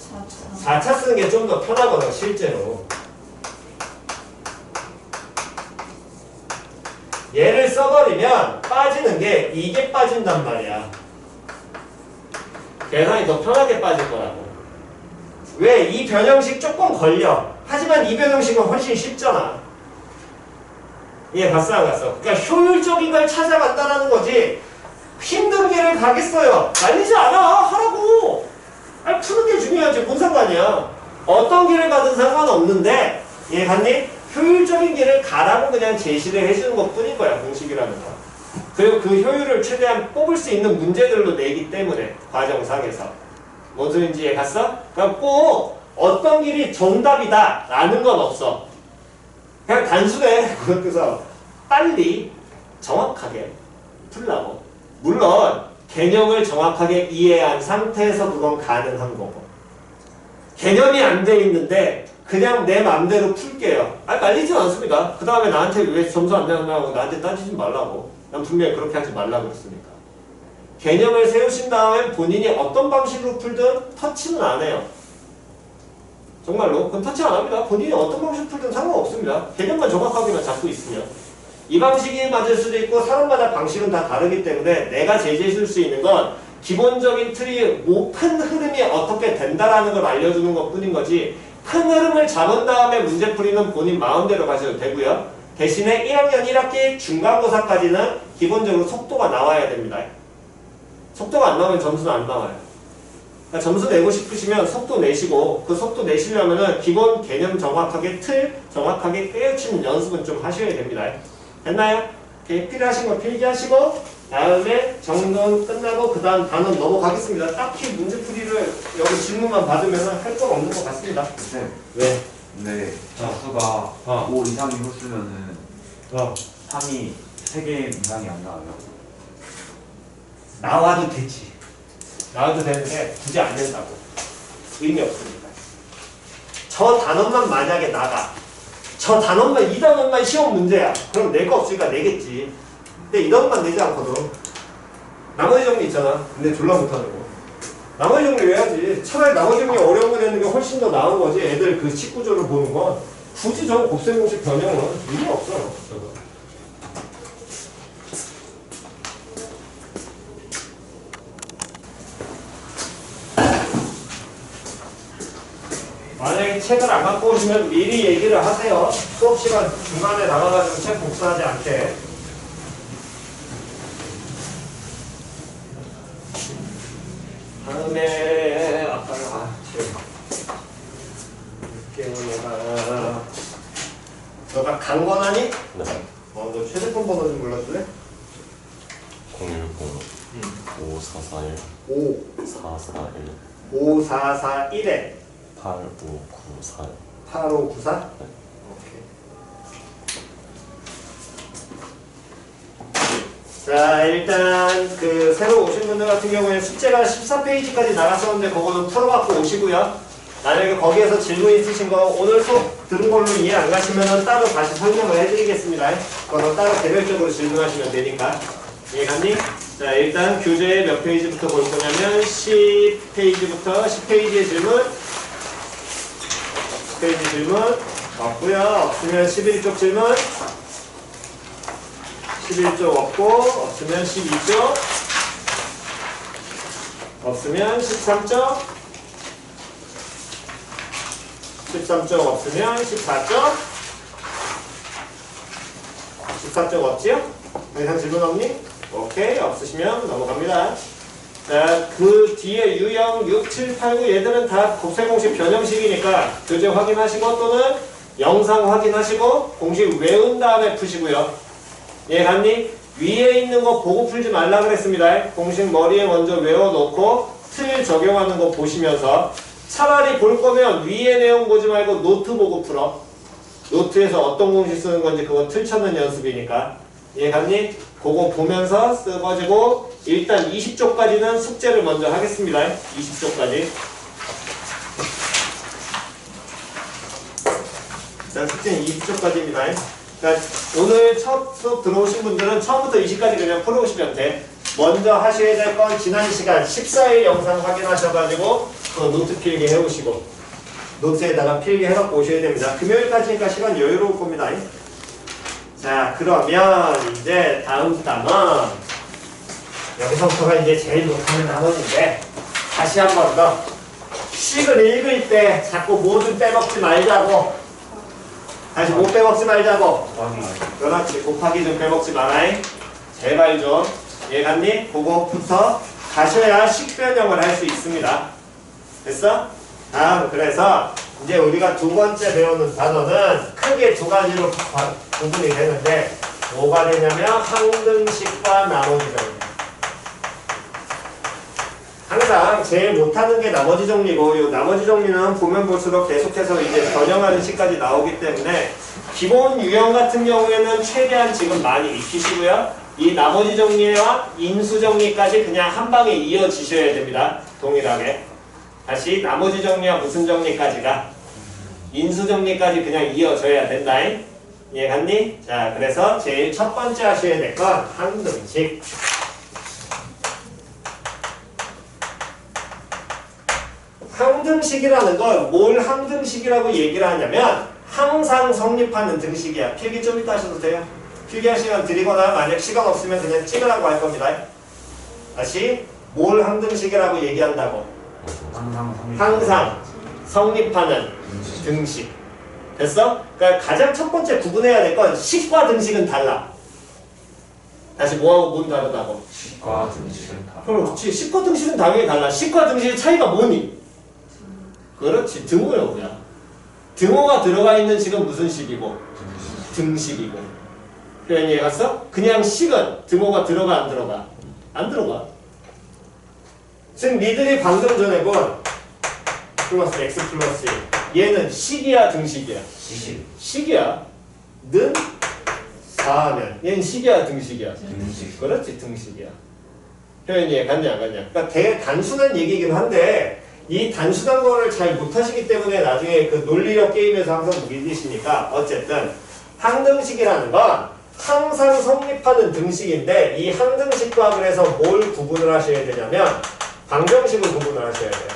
4차 쓰는 게 좀 더 편하거든 실제로. 얘를 써버리면 빠지는 게 이게 빠진단 말이야. 계산이 더 편하게 빠질 거라고. 왜? 이 변형식 조금 걸려. 하지만 이 변형식은 훨씬 쉽잖아. 이해 갔어 안 갔어? 그러니까 효율적인 걸 찾아간다는 거지 힘든 길을 가겠어요. 말리지 않아. 하라고. 아니 푸는 게 중요하지. 뭔 상관이야. 어떤 길을 가든 상관없는데 이해 갔니? 효율적인 길을 가라고 그냥 제시를 해주는 것 뿐인 거야. 공식이라는 거. 그리고 그 효율을 최대한 뽑을 수 있는 문제들로 내기 때문에 과정상에서 뭔 소리인지 이해 갔어? 그러니까 꼭 어떤 길이 정답이다 라는 건 없어. 그냥 단순해. 그래서 빨리 정확하게 풀라고. 물론 개념을 정확하게 이해한 상태에서 그건 가능한 거고 개념이 안 돼 있는데 그냥 내 맘대로 풀게요. 아니 말리진 않습니다. 그 다음에 나한테 왜 점수 안 내냐고 나한테 따지지 말라고. 난 분명히 그렇게 하지 말라고 그랬으니까. 개념을 세우신 다음에 본인이 어떤 방식으로 풀든 터치는 안 해요. 정말로. 그건 터치 안 합니다. 본인이 어떤 방식으로 풀든 상관없습니다. 개념만 정확하게만 잡고 있으면. 이 방식이 맞을 수도 있고 사람마다 방식은 다 다르기 때문에 내가 제시해 줄 수 있는 건 기본적인 틀이 큰 흐름이 어떻게 된다라는 걸 알려주는 것 뿐인 거지 큰 흐름을 잡은 다음에 문제풀이는 본인 마음대로 가셔도 되고요. 대신에 1학년 1학기 중간고사까지는 기본적으로 속도가 나와야 됩니다. 속도가 안 나오면 점수는 안 나와요. 그러니까 점수 내고 싶으시면 속도 내시고 그 속도 내시려면 기본 개념 정확하게 틀 정확하게 깨우치는 연습은 좀 하셔야 됩니다. 됐나요? 필요하신 거 필기하시고 다음에 정돈 끝나고 그 다음 단원 넘어가겠습니다. 딱히 문제풀이를 여기 질문만 받으면 할 건 없는 것 같습니다. 네. 왜? 근데 점수가 5 이상이 홀수면은 3이 3개 이상이 안 나와요. 나와도 되지. 나와도 되는데 굳이 안 된다고. 의미 없으니까. 저 단원만 만약에 나가. 저 단원만 이 단원만 시험 문제야. 그럼 낼 거 없으니까 내겠지. 근데 이 단원만 내지 않거든. 나머지 정리 있잖아. 근데 졸라 못하는 거. 나머지 정리 왜 해야지? 차라리 나머지 정리 어려운 거 내는 게 훨씬 더 나은 거지. 애들 그 식구조를 보는 건 굳이 저 곱셈 공식 변형은 의미 없어. 저거. 만약에 책을 안 갖고 오시면 미리 얘기를 하세요. 수업시간 중간에 나가가지고 책 복사하지 않게. 다음에 아까 내가 너가 강건하니? 네. 너 휴대폰 번호 좀 불러줄래? 010 5441 441 5441에 8594 8594? 네. 자 일단 그 새로 오신 분들 같은 경우에 숙제가 14페이지까지 나갔었는데 그거는 풀어갖고 오시고요. 만약에 거기에서 질문 있으신 거 오늘 수업 들은 걸로 이해 안 가시면 따로 다시 설명을 해드리겠습니다. 그거는 따로 개별적으로 질문하시면 되니까. 이해 갔니? 자 일단 교재 몇 페이지부터 볼 거냐면 10페이지부터 10페이지의 질문 10페이지 질문 없고요. 없으면 11쪽 질문 11쪽 없고 없으면 12쪽 없으면 13쪽 13쪽 없으면 14쪽 14쪽 없지요? 더 이상 질문 없니? 오케이 없으시면 넘어갑니다. 자, 그 뒤에 유형 6, 7, 8, 9 얘들은 다 곱셈 공식 변형식이니까 교재 확인하시고 또는 영상 확인하시고 공식 외운 다음에 푸시고요. 이해갔니? 위에 있는 거 보고 풀지 말라 그랬습니다. 공식 머리에 먼저 외워놓고 틀 적용하는 거 보시면서 차라리 볼 거면 위에 내용 보지 말고 노트 보고 풀어. 노트에서 어떤 공식 쓰는 건지 그건 틀 찾는 연습이니까. 이해갔니? 그거 보면서 쓰고지고 일단 20쪽까지는 숙제를 먼저 하겠습니다. 20쪽까지. 자, 숙제는 20쪽까지입니다. 그러니까 오늘 첫 수업 들어오신 분들은 처음부터 20까지 그냥 풀어오시면 돼. 먼저 하셔야 될 건 지난 시간 14일 영상 확인하셔가지고 노트 필기 해오시고 노트에다가 필기 해갖고 오셔야 됩니다. 금요일까지니까 시간 여유로울 겁니다. 자, 그러면 이제 다음 단원 여기서부터가 이제 제일 못하는 단원인데 다시 한 번 더 식을 읽을 때 자꾸 뭐든 빼먹지 말자고. 다시 못 빼먹지 말자고. 그렇지. 곱하기 좀 빼먹지 마라잉. 제발 좀. 이해갔니? 그거부터 가셔야 식변형을 할 수 있습니다. 됐어? 다음 그래서 이제 우리가 두 번째 배우는 단어는 크게 두 가지로 구분이 되는데 뭐가 되냐면 항등식과 나머지정리. 항상 제일 못하는 게 나머지 정리고 이 나머지 정리는 보면 볼수록 계속해서 이제 변형하는 식까지 나오기 때문에 기본 유형 같은 경우에는 최대한 지금 많이 익히시고요. 이 나머지 정리와 인수 정리까지 그냥 한 방에 이어지셔야 됩니다. 동일하게. 다시 나머지 정리와 무슨 정리까지가 인수 정리까지 그냥 이어져야 된다. 이해갔니? 자, 그래서 제일 첫 번째 하셔야 될 건 항등식. 항등식이라는 건 뭘 항등식이라고 얘기를 하냐면 항상 성립하는 등식이야. 필기 좀 이따 하셔도 돼요. 필기할 시간 드리거나 만약 시간 없으면 그냥 찍으라고 할 겁니다. 다시 뭘 항등식이라고 얘기한다고? 항상 성립하는 등식. 됐어? 그러니까 가장 첫 번째 구분해야 될 건 식과 등식은 달라. 다시 뭐하고 뭔 다르다고? 식과 등식은 다. 그렇지. 식과 등식은 당연히 달라. 식과 등식의 차이가 뭐니? 그렇지. 등호형이야. 등호가 들어가 있는 식은 무슨 식이고? 등식이고. 표현 이해갔어? 그냥 식은 등호가 들어가 안 들어가? 안 들어가. 지금 니들이 방금 전에 본 플러스 x 플러스 1 얘는 식이야 등식이야? 식이야. 는 4하면 얘는 식이야 등식이야? 등식. 그렇지. 등식이야. 표현 이해갔냐 안 갔냐? 그러니까 되게 단순한 얘기긴 한데 이 단순한 거를 잘 못하시기 때문에 나중에 그 논리력 게임에서 항상 밀리시니까 어쨌든 항등식이라는 건 항상 성립하는 등식인데 이 항등식과 그래서 뭘 구분을 하셔야 되냐면 방정식을 구분을 하셔야 돼요.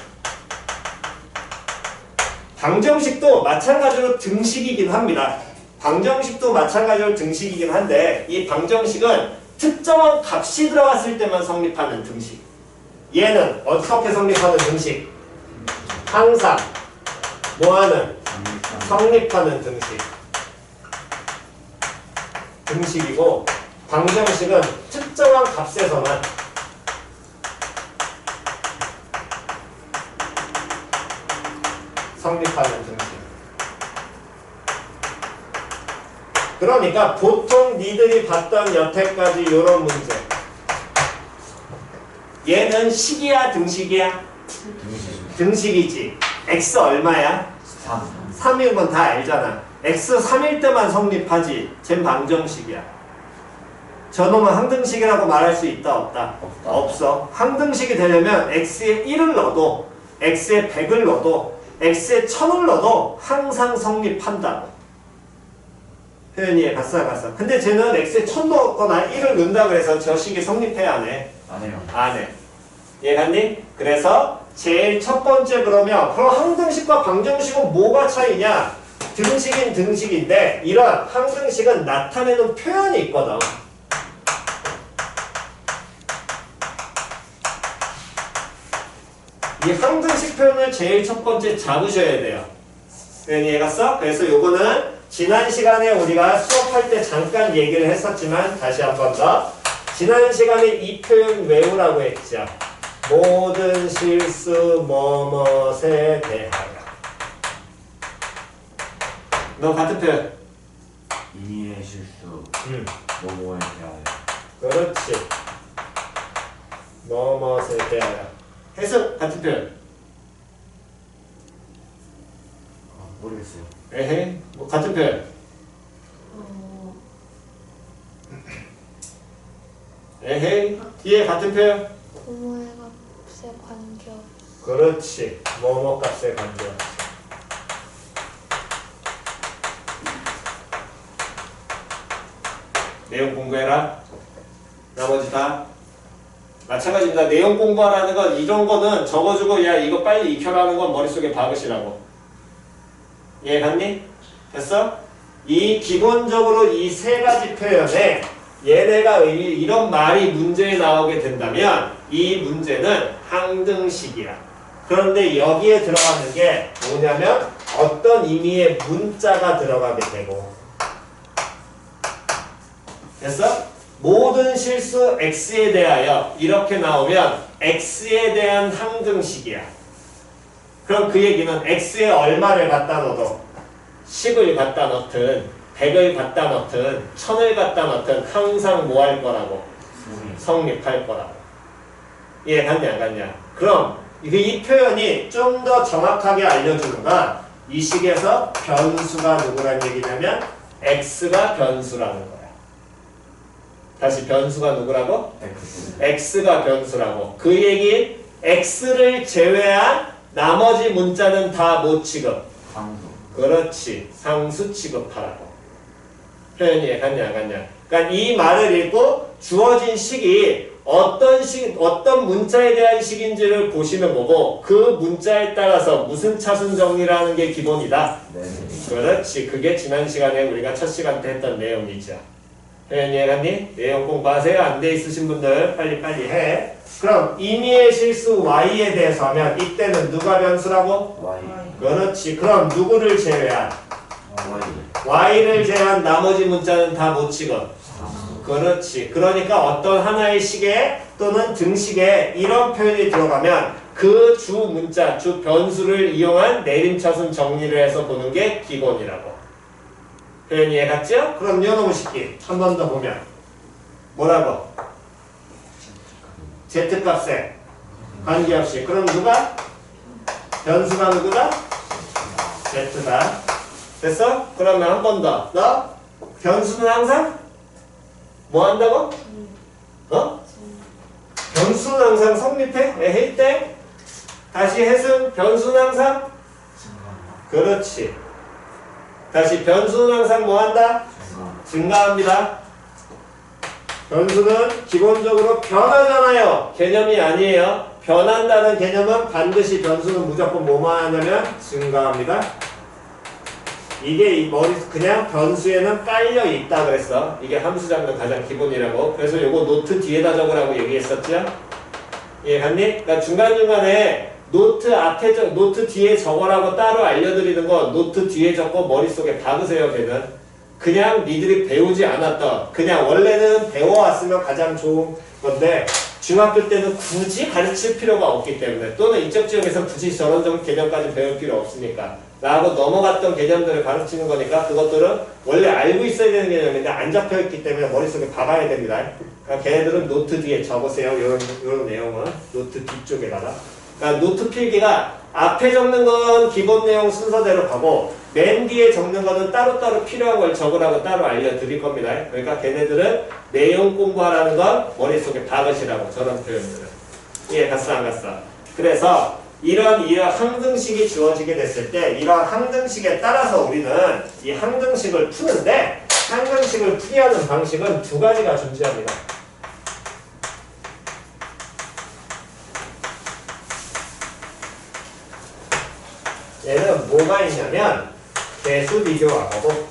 방정식도 마찬가지로 등식이긴 합니다. 방정식도 마찬가지로 등식이긴 한데 이 방정식은 특정한 값이 들어갔을 때만 성립하는 등식. 얘는 어떻게 성립하는 등식? 항상 뭐하는? 성립하는 등식. 등식이고 방정식은 특정한 값에서만 성립하는 등식. 그러니까 보통 니들이 봤던 여태까지 이런 문제 얘는 식이야 등식이야? 등식이지. x 얼마야? 3이면 다 알잖아. x 3일 때만 성립하지. 쟨 방정식이야. 저놈은 항등식이라고 말할 수 있다 없다? 없어. 항등식이 되려면 x에 1을 넣어도 x에 100을 넣어도 x에 1000을 넣어도 항상 성립한다고. 표현이 갔어. 근데 쟤는 x에 1000 넣었거나 1을 넣는다 그래서 저 식이 성립해야 안 해? 안 해요. 안 해. 이해갔니? 그래서 제일 첫 번째 그러면 그럼 항등식과 방정식은 뭐가 차이냐? 등식인 등식인데 이런 항등식은 나타내는 표현이 있거든. 이 항등식 표현을 제일 첫 번째 잡으셔야 돼요. 표현이 이해갔어? 그래서 요거는 지난 시간에 우리가 수업할 때 잠깐 얘기를 했었지만 다시 한 번 더. 지난 시간에 이 표현 외우라고 했죠. 모든 실수 뭐뭇에 대하여. 너 같은 표현. 임의의 실수 뭐뭐에 대하여. 그렇지. 뭐뭇에 대하여. 해석 같은 표현. 모르겠어요. 에헤. 뭐 같은 표현. 에헤이. 뒤에 같은 표현. 부모의 값에 관계없이. 그렇지. 뭐뭐 값에 관계없이. 내용 공부해라. 나머지 다 마찬가지입니다. 내용 공부하라는 건 이런 거는 적어주고 야 이거 빨리 익혀라는 건 머릿속에 박으시라고. 이해 갔니? 됐어? 이 기본적으로 이 세 가지 표현에 얘네가 이런 말이 문제에 나오게 된다면 이 문제는 항등식이야. 그런데 여기에 들어가는 게 뭐냐면 어떤 의미의 문자가 들어가게 되고. 됐어? 모든 실수 x에 대하여 이렇게 나오면 x에 대한 항등식이야. 그럼 그 얘기는 x에 얼마를 갖다 넣어도 10을 갖다 넣든 100을 갖다 넣든 1000을 갖다 넣든 항상 뭐 할 거라고? 성립할 거라고. 이해 갔냐 안 갔냐? 그럼 이 표현이 좀 더 정확하게 알려주는 건 이 식에서 변수가 누구란 얘기냐면 x가 변수라는 거야. 다시 변수가 누구라고? x가 변수라고. 그 얘기 x를 제외한 나머지 문자는 다 뭐 취급? 상수. 그렇지. 상수 취급하라고. 표현이 갔냐 안 갔냐? 그러니까 이 말을 읽고 주어진 식이 어떤 문자에 대한 식인지를 보시는 거고 그 문자에 따라서 무슨 차순 정리라는 게 기본이다. 네. 그렇지. 그게 지난 시간에 우리가 첫 시간 때 했던 내용이죠. 표현이 갔니? 내용 공부하세요. 안 돼 있으신 분들 빨리 해. 그럼 임의의 실수 y에 대해서 하면 이때는 누가 변수라고? Y. 그렇지. 그럼 누구를 제외한? Y. y를 제외한 나머지 문자는 다 못 취급. 그렇지. 그러니까 어떤 하나의 식에 또는 등식에 이런 표현이 들어가면 그 주 문자, 주 변수를 이용한 내림차순 정리를 해서 보는 게 기본이라고. 표현이 이해 갔죠? 그럼 요놈의 식기 한 번 더 보면 뭐라고? z값에 관계없이. 그럼 누가? 변수가 누구다? z다. 됐어? 그러면 한 번 더. 너? 변수는 항상? 뭐 한다고? 어? 변수는 항상 성립해? 에헤이 땡? 다시 해승. 변수는 항상? 그렇지. 다시 변수는 항상 뭐 한다? 증가합니다. 변수는 기본적으로 변하잖아요. 개념이 아니에요. 변한다는 개념은 반드시 변수는 무조건 뭐만 하냐면 증가합니다. 이게 이 머리 그냥 변수에는 깔려 있다 그랬어. 이게 함수 잡는 가장 기본이라고. 그래서 요거 노트 뒤에다 적으라고 얘기했었죠. 예, 갔니? 그러니까 중간중간에 노트 뒤에 적어라고 따로 알려드리는 거 노트 뒤에 적고 머릿속에 박으세요. 걔는 그냥 니들이 배우지 않았던, 그냥 원래는 배워왔으면 가장 좋은 건데 중학교 때는 굳이 가르칠 필요가 없기 때문에, 또는 이쪽 지역에서 굳이 저런 정도 개념까지 배울 필요 없으니까 라고 넘어갔던 개념들을 가르치는 거니까 그것들은 원래 알고 있어야 되는 개념인데 안 잡혀있기 때문에 머릿속에 박아야 됩니다. 그러니까 걔네들은 노트 뒤에 적으세요. 요런 내용은 노트 뒤쪽에다가. 그러니까 노트 필기가 앞에 적는 건 기본 내용 순서대로 가고 맨 뒤에 적는 거는 따로따로 필요한 걸 적으라고 따로 알려드릴 겁니다. 그러니까 걔네들은 내용 공부하라는 건 머릿속에 박으시라고, 저런 표현들은. 예, 갔어 안 갔어? 그래서 이런 항등식이 주어지게 됐을 때 이런 항등식에 따라서 우리는 이 항등식을 푸는데, 항등식을 풀이하는 방식은 두 가지가 존재합니다. 얘는 뭐가 있냐면 개수 비교하고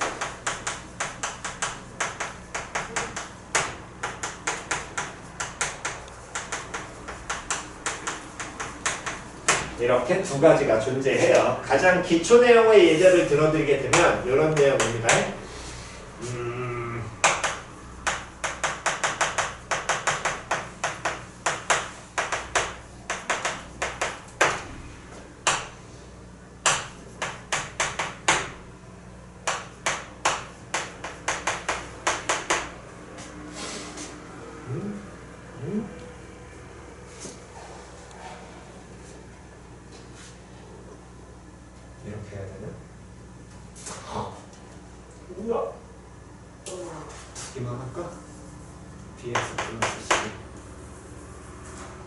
이렇게 두 가지가 존재해요. 가장 기초 내용의 예제를 들어드리게 되면 이런 내용입니다. 어떻게 해야 되냐? 뭐야? 두기만 할까? bx 플러스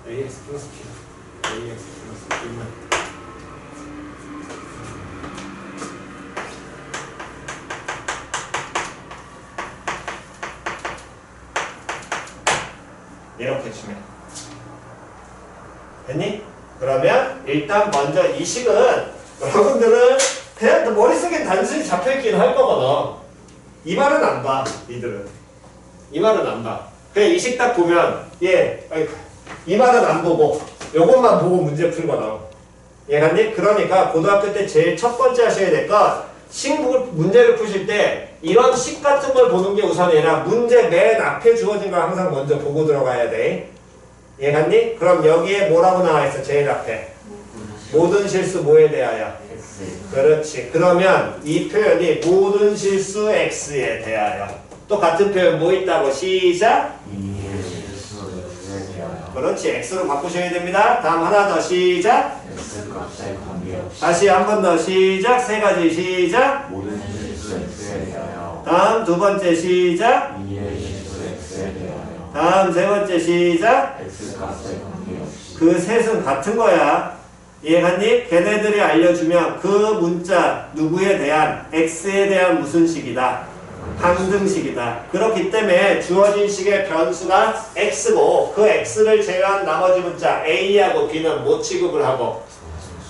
c ax 플러스 b ax 플러스 b는 이렇게 주면 됐니? 그러면 일단 먼저 이 식은 여러분들은 그냥 머릿속에 단순히 잡혀있긴 할 거거든. 이 말은 안 봐, 니들은. 이 말은 안 봐. 그냥 이 식 딱 보면 이 말은 안 보고 요것만 보고 문제 풀거든. 이해갔니? 그러니까 고등학교 때 제일 첫 번째 하셔야 될 건 문제를 푸실 때 이런 식 같은 걸 보는 게 우선이 아니라 문제 맨 앞에 주어진 걸 항상 먼저 보고 들어가야 돼. 이해갔니? 그럼 여기에 뭐라고 나와 있어? 제일 앞에 모든 실수 뭐에 대하여? 그렇지. 그러면 이 표현이 모든 실수 x에 대하여. 또 같은 표현 뭐 있다고? 시작. 그렇지. x로 바꾸셔야 됩니다. 다음 하나 더 시작. 다시 한 번 더 시작. 세 가지 시작. 모든 실수 x에 대하여. 다음 두 번째 시작. 다음 세 번째 시작. x값에 관계없이. 그 셋은 같은 거야. 이해갔니? 걔네들이 알려주면 그 문자 누구에 대한 x에 대한 무슨 식이다? 항등식이다. 그렇기 때문에 주어진 식의 변수가 x고 그 x를 제외한 나머지 문자 a하고 b는 뭐 취급을 하고?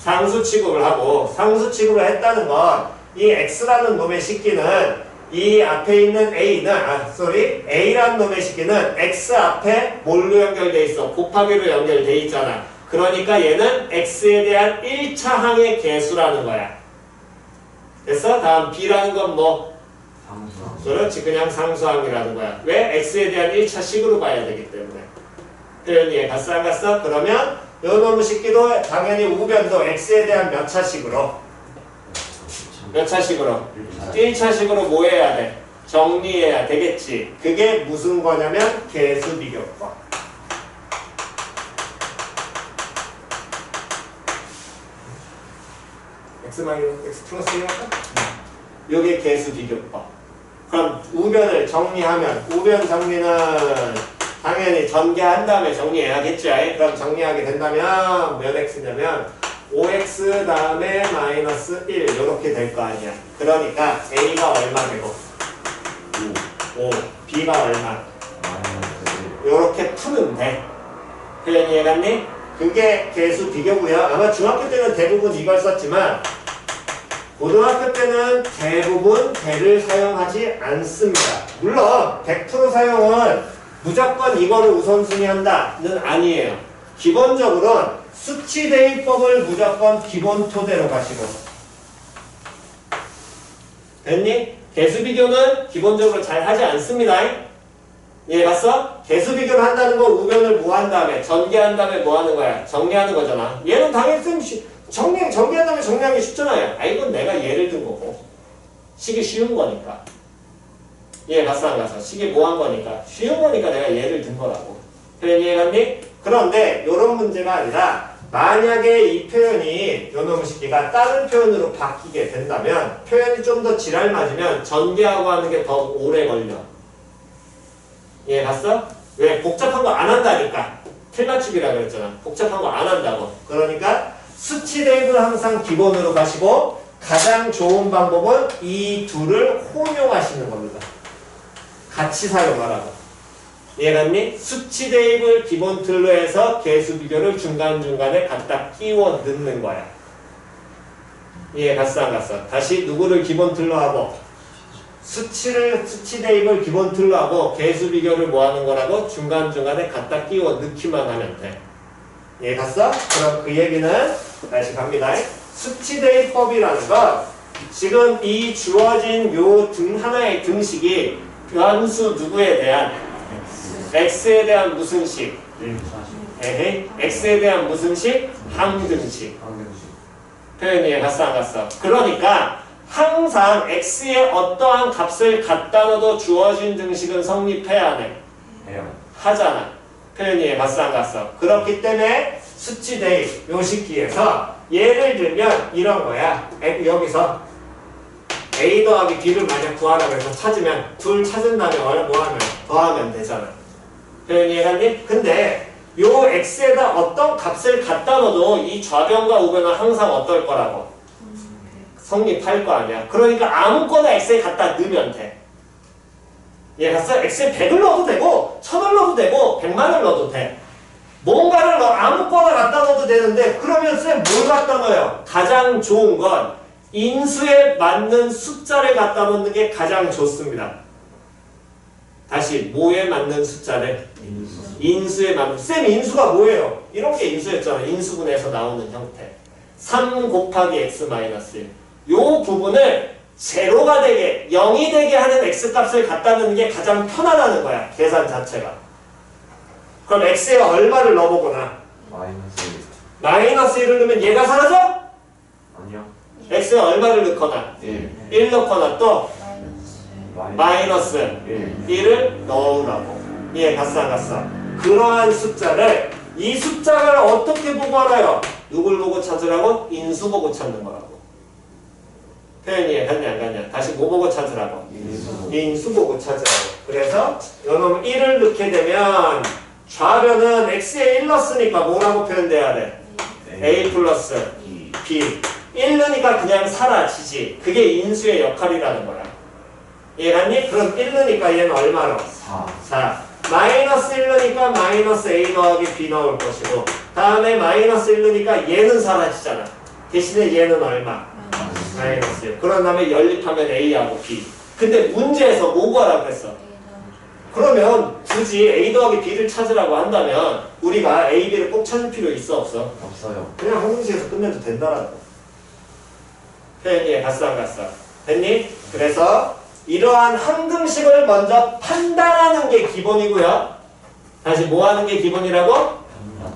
상수 취급을 하고 상수 취급을 했다는 건 이 x라는 놈의 식기는 이 앞에 있는 A라는 놈의 식기는 x 앞에 뭘로 연결돼 있어? 곱하기로 연결돼 있잖아. 그러니까 얘는 x에 대한 1차 항의 개수라는 거야. 됐어? 다음 b라는 건 뭐? 상수항. 그렇지. 그냥 상수항이라는 거야. 왜? x에 대한 1차 식으로 봐야 되기 때문에. 표현이 이해 갔어? 안 갔어? 그러면 요 놈의 식기도 당연히 우변도 x에 대한 몇 차식으로? 몇 차식으로? 1차식으로 뭐 해야 돼? 정리해야 되겠지. 그게 무슨 거냐면 개수 비교법. x 플러스 1 할까? 요게 개수 비교법. 그럼 우변을 정리하면 우변 정리는 당연히 전개한 다음에 정리해야겠지. 그럼 정리하게 된다면 몇 x냐면 5x 다음에 마이너스 1 이렇게 될 거 아니야. 그러니까 a가 얼마 되고 5 b가 얼마 이렇게 푸면 돼. 표현 이해갔니? 그게 개수 비교고요. 아마 중학교 때는 대부분 이걸 썼지만 고등학교 때는 대부분 대를 사용하지 않습니다. 물론 100% 사용은 무조건 이거를 우선순위 한다는 아니에요. 기본적으로는 수치 대입법을 무조건 기본 토대로 가시고. 됐니? 개수 비교는 기본적으로 잘 하지 않습니다. 이해 갔어? 개수 비교를 한다는 건 우변을 뭐 한 다음에 전개한 다음에 뭐 하는 거야? 정리하는 거잖아. 얘는 당연히 정리한 다음에 정리하기 쉽잖아요. 이건 내가 예를 든 거고. 식이 쉬운 거니까. 이해 갔어 안 갔어? 식이 뭐 한 거니까. 쉬운 거니까 내가 예를 든 거라고. 표현 이해 갔니? 그런데 이런 문제가 아니라 만약에 이 표현이 요놈의 식기가 다른 표현으로 바뀌게 된다면 표현이 좀 더 지랄 맞으면 전개하고 하는 게 더 오래 걸려. 이해 갔어? 왜? 복잡한 거 안 한다니까. 틀맞춤이라 그랬잖아. 복잡한 거 안 한다고. 그러니까 수치 대입을 항상 기본으로 가시고 가장 좋은 방법은 이 둘을 혼용하시는 겁니다. 같이 사용하라고. 이해갔니? 수치 대입을 기본 틀로 해서 개수 비교를 중간중간에 갖다 끼워 넣는 거야. 이해 갔어 안 갔어? 다시 누구를 기본 틀로 하고 수치 대입을 기본 틀로 하고 개수 비교를 뭐 하는 거라고? 중간중간에 갖다 끼워 넣기만 하면 돼. 이해 갔어? 그럼 그 얘기는 다시 갑니다. 수치 대입법이라는 건 지금 이 주어진 요 하나의 등식이 변수 누구에 대한 x에 대한 무슨 식? x에 대한 무슨 식? 항등식. 표현 이해 갔어 안 갔어? 그러니까 항상 x에 어떠한 값을 갖다 넣어도 주어진 등식은 성립해야 돼. 하잖아. 표현 이해 갔어 안 갔어? 그렇기 때문에 수치 대입 요 식기에서 예를 들면 이런 거야. 여기서 A 더하기 B를 만약 구하라고 해서 찾으면 둘 찾은 다음에 뭐 하면 더하면 되잖아. 표현이 해갔니? 근데 요 x에다 어떤 값을 갖다 넣어도 이 좌변과 우변은 항상 어떨 거라고? 성립할 거 아니야. 그러니까 아무거나 x에 갖다 넣으면 돼. 이해갔어? x에 100을 넣어도 되고 1000을 넣어도 되고 100만을 넣어도 돼. 뭔가를 아무거나 갖다 넣어도 되는데 그러면 쌤 뭘 갖다 넣어요? 가장 좋은 건 인수에 맞는 숫자를 갖다 놓는 게 가장 좋습니다. 다시 뭐에 맞는 숫자를? 인수에 맞는. 쌤 인수가 뭐예요? 이런 게 인수였잖아. 인수분해에서 나오는 형태. 3 곱하기 x 마이너스 1. 요 부분을 제로가 되게 0이 되게 하는 x값을 갖다 넣는 게 가장 편하다는 거야. 계산 자체가. 그럼 x에 얼마를 넣어보거나 마이너스 1을 넣으면 얘가 사라져? 아니요. x에 얼마를 넣거나 1 넣거나 또 마이너스 1을 넣으라고. 예, 갔어 안 갔어? 그러한 숫자를 이 숫자를 어떻게 보고 알아요? 누굴 보고 찾으라고? 인수 보고 찾는 거라고. 표현이 갔냐 안 갔냐? 다시 뭐 보고 찾으라고? 인수 보고 찾으라고. 그래서 요놈 1을 넣게 되면 좌변은 x에 1 넣었으니까 뭐라고 표현돼야 돼? a 플러스 b. 1 넣으니까 그냥 사라지지. 그게 인수의 역할이라는 거야. 이해갔니? 그럼 1 넣으니까 얘는 얼마로? 4. 마이너스 1 넣으니까 마이너스 a 더하기 b 나올 것이고 다음에 마이너스 1 넣으니까 얘는 사라지잖아. 대신에 얘는 얼마? 마이너스 1. 그런 다음에 연립하면 a하고 b. 근데 문제에서 뭐 구하라고 했어? 그러면 굳이 a 더하기 b를 찾으라고 한다면 우리가 a, b를 꼭 찾을 필요 있어 없어? 없어요. 그냥 항등식에서 끝내도 된다라는 거. 표현이 갔어 안 갔어? 됐니? 그래서 이러한 항등식을 먼저 판단하는 게 기본이고요. 다시 뭐 하는 게 기본이라고?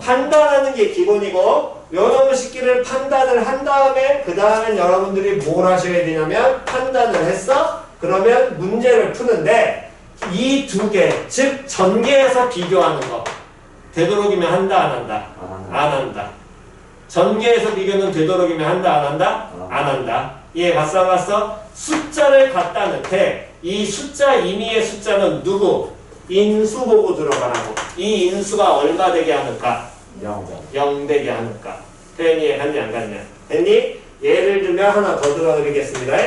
판단하는 게 기본이고 요놈의 식기를 판단을 한 다음에 그 다음엔 여러분들이 뭘 하셔야 되냐면 판단을 했어? 그러면 문제를 푸는데 이 두 개, 즉 전개해서 비교하는 거 되도록이면 한다 안 한다? 안 한다. 전개해서 비교는 되도록이면 한다 안 한다? 안 한다. 예, 갔어 안 갔어? 숫자를 갖다 넣되 이 숫자 임의의 숫자는 누구? 인수 보고 들어가라고. 이 인수가 얼마 되게 하는가? 0 되게 하는가? 표현이 갔냐 안 갔냐? 됐니? 예를 들면 하나 더 들어드리겠습니다.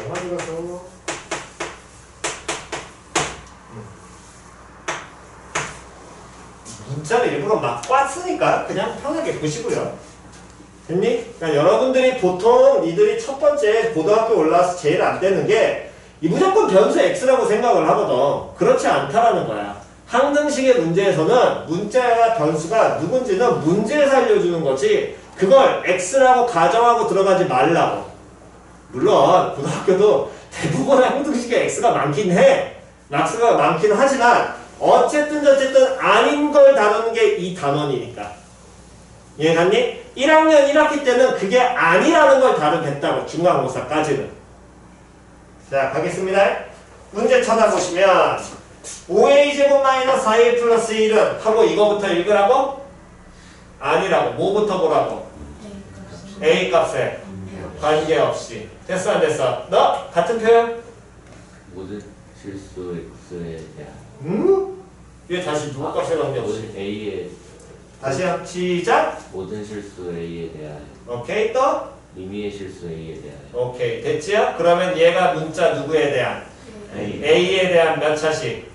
마지막으로 문자를 일부러 막 꽈으니까 그냥 편하게 보시고요. 됐니? 그러니까 여러분들이 보통 니들이 첫 번째 고등학교 올라와서 제일 안 되는 게 이 무조건 변수 x라고 생각을 하거든. 그렇지 않다라는 거야. 항등식의 문제에서는 문자와 변수가 누군지는 문제에서 알려주는 거지 그걸 x라고 가정하고 들어가지 말라고. 물론 고등학교도 대부분의 항등식의 x가 많긴 해. x가 많긴 하지만 어쨌든 아닌 걸 다루는 게 이 단원이니까. 이해갔니? 1학년 1학기 때는 그게 아니라는 걸 다루겠다고. 중간고사까지는. 자, 가겠습니다. 문제 찾아보시면 5a제곱 마이너스 4a 플러스 1은 하고 이거부터 읽으라고? 아니라고. 뭐부터 보라고? a 값에 관계없이. 됐어 안 됐어? 너? 같은 표현? 모든 실수 x에 대한 왜 다시 누구 값에 관계없이? 모든 a의 다시요. 시작. 모든 실수 A에 대하여 오케이. 또. 의미의 실수 A에 대하여 오케이. 됐지요? 그러면 얘가 문자 누구에 대한? A A에 대한 몇 차식?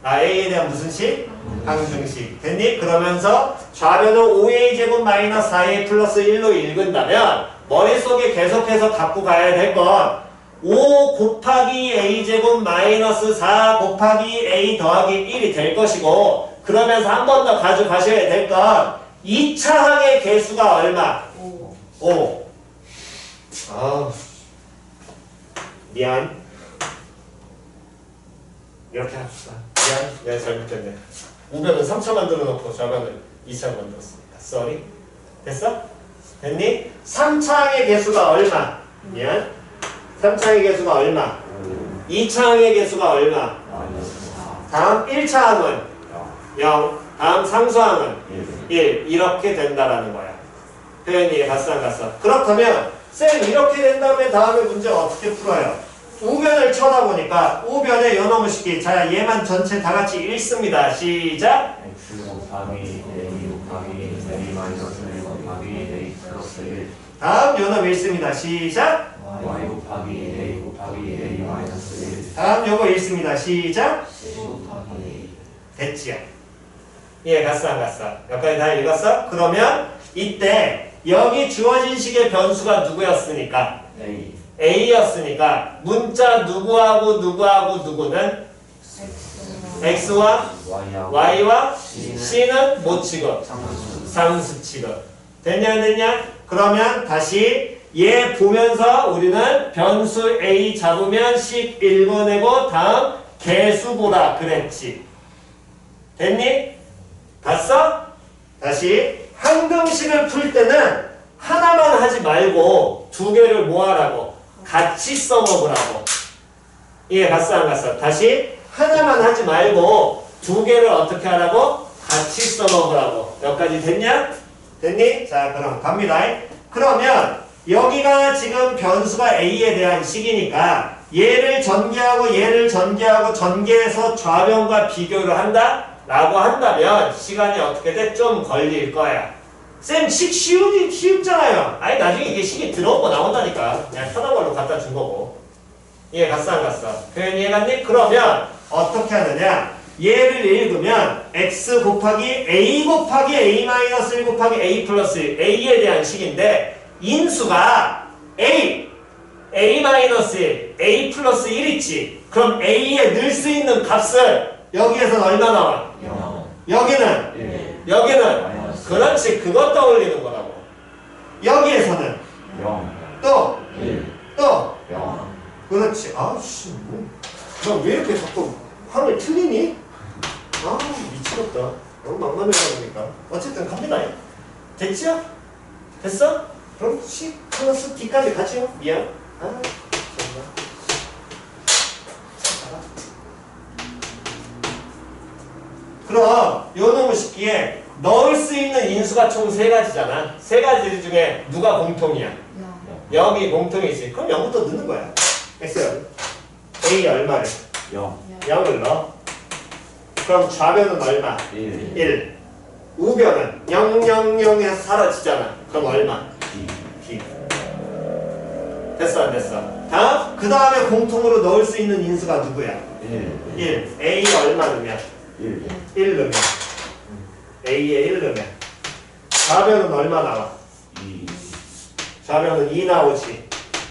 항 A에 대한 무슨 식? 항중식. 됐니? 그러면서 좌변은 5A 제곱 마이너스 4A 플러스 1로 읽은다면 머릿속에 계속해서 갖고 가야 될 건 5 곱하기 A 제곱 마이너스 4 곱하기 A 더하기 1이 될 것이고, 그러면서 한 번 더 가져가셔야 될 건 2차 항의 개수가 얼마? 5. 아, 미안. 이렇게 합시다. 미안, 내가 잘못했네. 우변은 3차 만들어 놓고 좌변은 2차 만들었습니다. 쏘리. 됐어? 됐니? 3차항의 개수가 얼마? 미안. 3차항의 개수가 얼마? 2차항의 개수가 얼마? 다음 1차항은 0. 다음 상수항은 1. 이렇게 된다라는 거야. 표현이 이해 갔어 안 갔어? 그렇다면 쌤 이렇게 된 다음에 문제 어떻게 풀어요? 우변을 쳐다보니까 우변의 요놈의 식기. 자, 얘만 전체 다 같이 읽습니다. 시작. X 곱하기 A 곱하기 A 마이너스 1 곱하기 A 플러스 1 다음 요놈 읽습니다. 시작. Y 곱하기 A 곱하기 A 마이너스 1 다음 요거 읽습니다. 시작. C 곱하기 A 됐지요? 이해 갔어 안 갔어? 여기까지 다 읽었어? 그러면 이때 여기 주어진 식의 변수가 누구였으니까? A A였으니까 문자 누구는 X와 Y하고 Y와 C는 C는 못 취급, 상수 상수 취급. 됐냐 안 됐냐? 그러면 다시 얘 보면서 우리는 변수 A 잡으면 식 읽어내고 다음 개수 보라 그랬지. 됐니? 봤어? 다시 항등식을 풀 때는 하나만 하지 말고 두 개를 뭐 하라고? 같이 써먹으라고. 이해 갔어 안 갔어? 다시 하나만 하지 말고 두 개를 어떻게 하라고? 같이 써먹으라고. 여기까지 됐냐? 됐니? 자, 그럼 갑니다. 그러면 여기가 지금 변수가 A에 대한 식이니까 얘를 전개하고 전개해서 좌변과 비교를 한다? 라고 한다면 시간이 어떻게 돼? 좀 걸릴 거야. 쌤, 식 쉽잖아요. 아니, 나중에 이게 식이 들어오고 나온다니까. 그냥 편한 걸로 갖다 준 거고. 이해 갔어, 안 갔어? 표현 이해 갔니? 그러면 어떻게 하느냐? 얘를 읽으면 x 곱하기 A 곱하기 A 마이너스 1 곱하기 A 플러스 1, A에 대한 식인데 인수가 A, A 마이너스 1, A 플러스 1 있지. 그럼 A에 넣을 수 있는 값을 여기에서는 얼마 나와? 0 여기는 1 여기는 그렇지, 그것 떠올리는 거라고. 여기에서는 0 또 1 또 0 그렇지. 아씨, 너 왜 이렇게 자꾸 화를 틀리니? 아, 미치겠다. 너무 막막해가 보니까. 어쨌든 갑니다. 됐죠? 됐어? 그럼 C 플러스 D까지 가죠. 미안. 아, 정말. 그럼 요 놈의 식기에 넣을 수 있는 인수가 총 3가지잖아. 3가지 중에 누가 공통이야? 여기 공통이지. 그럼 0부터 넣는 거야. X A 얼마를? 0 0을 넣어. 그럼 좌변은 얼마? 1 1. 우변은 0, 0, 0에서 사라지잖아. 그럼 얼마? B. 됐어 안 됐어? 다음? 그 다음에 공통으로 넣을 수 있는 인수가 누구야? 1 1. A 얼마 넣으면? 1 1 넣으면. A에 1 넣으면. 좌변은 얼마 나와? 2 좌변은 2 나오지.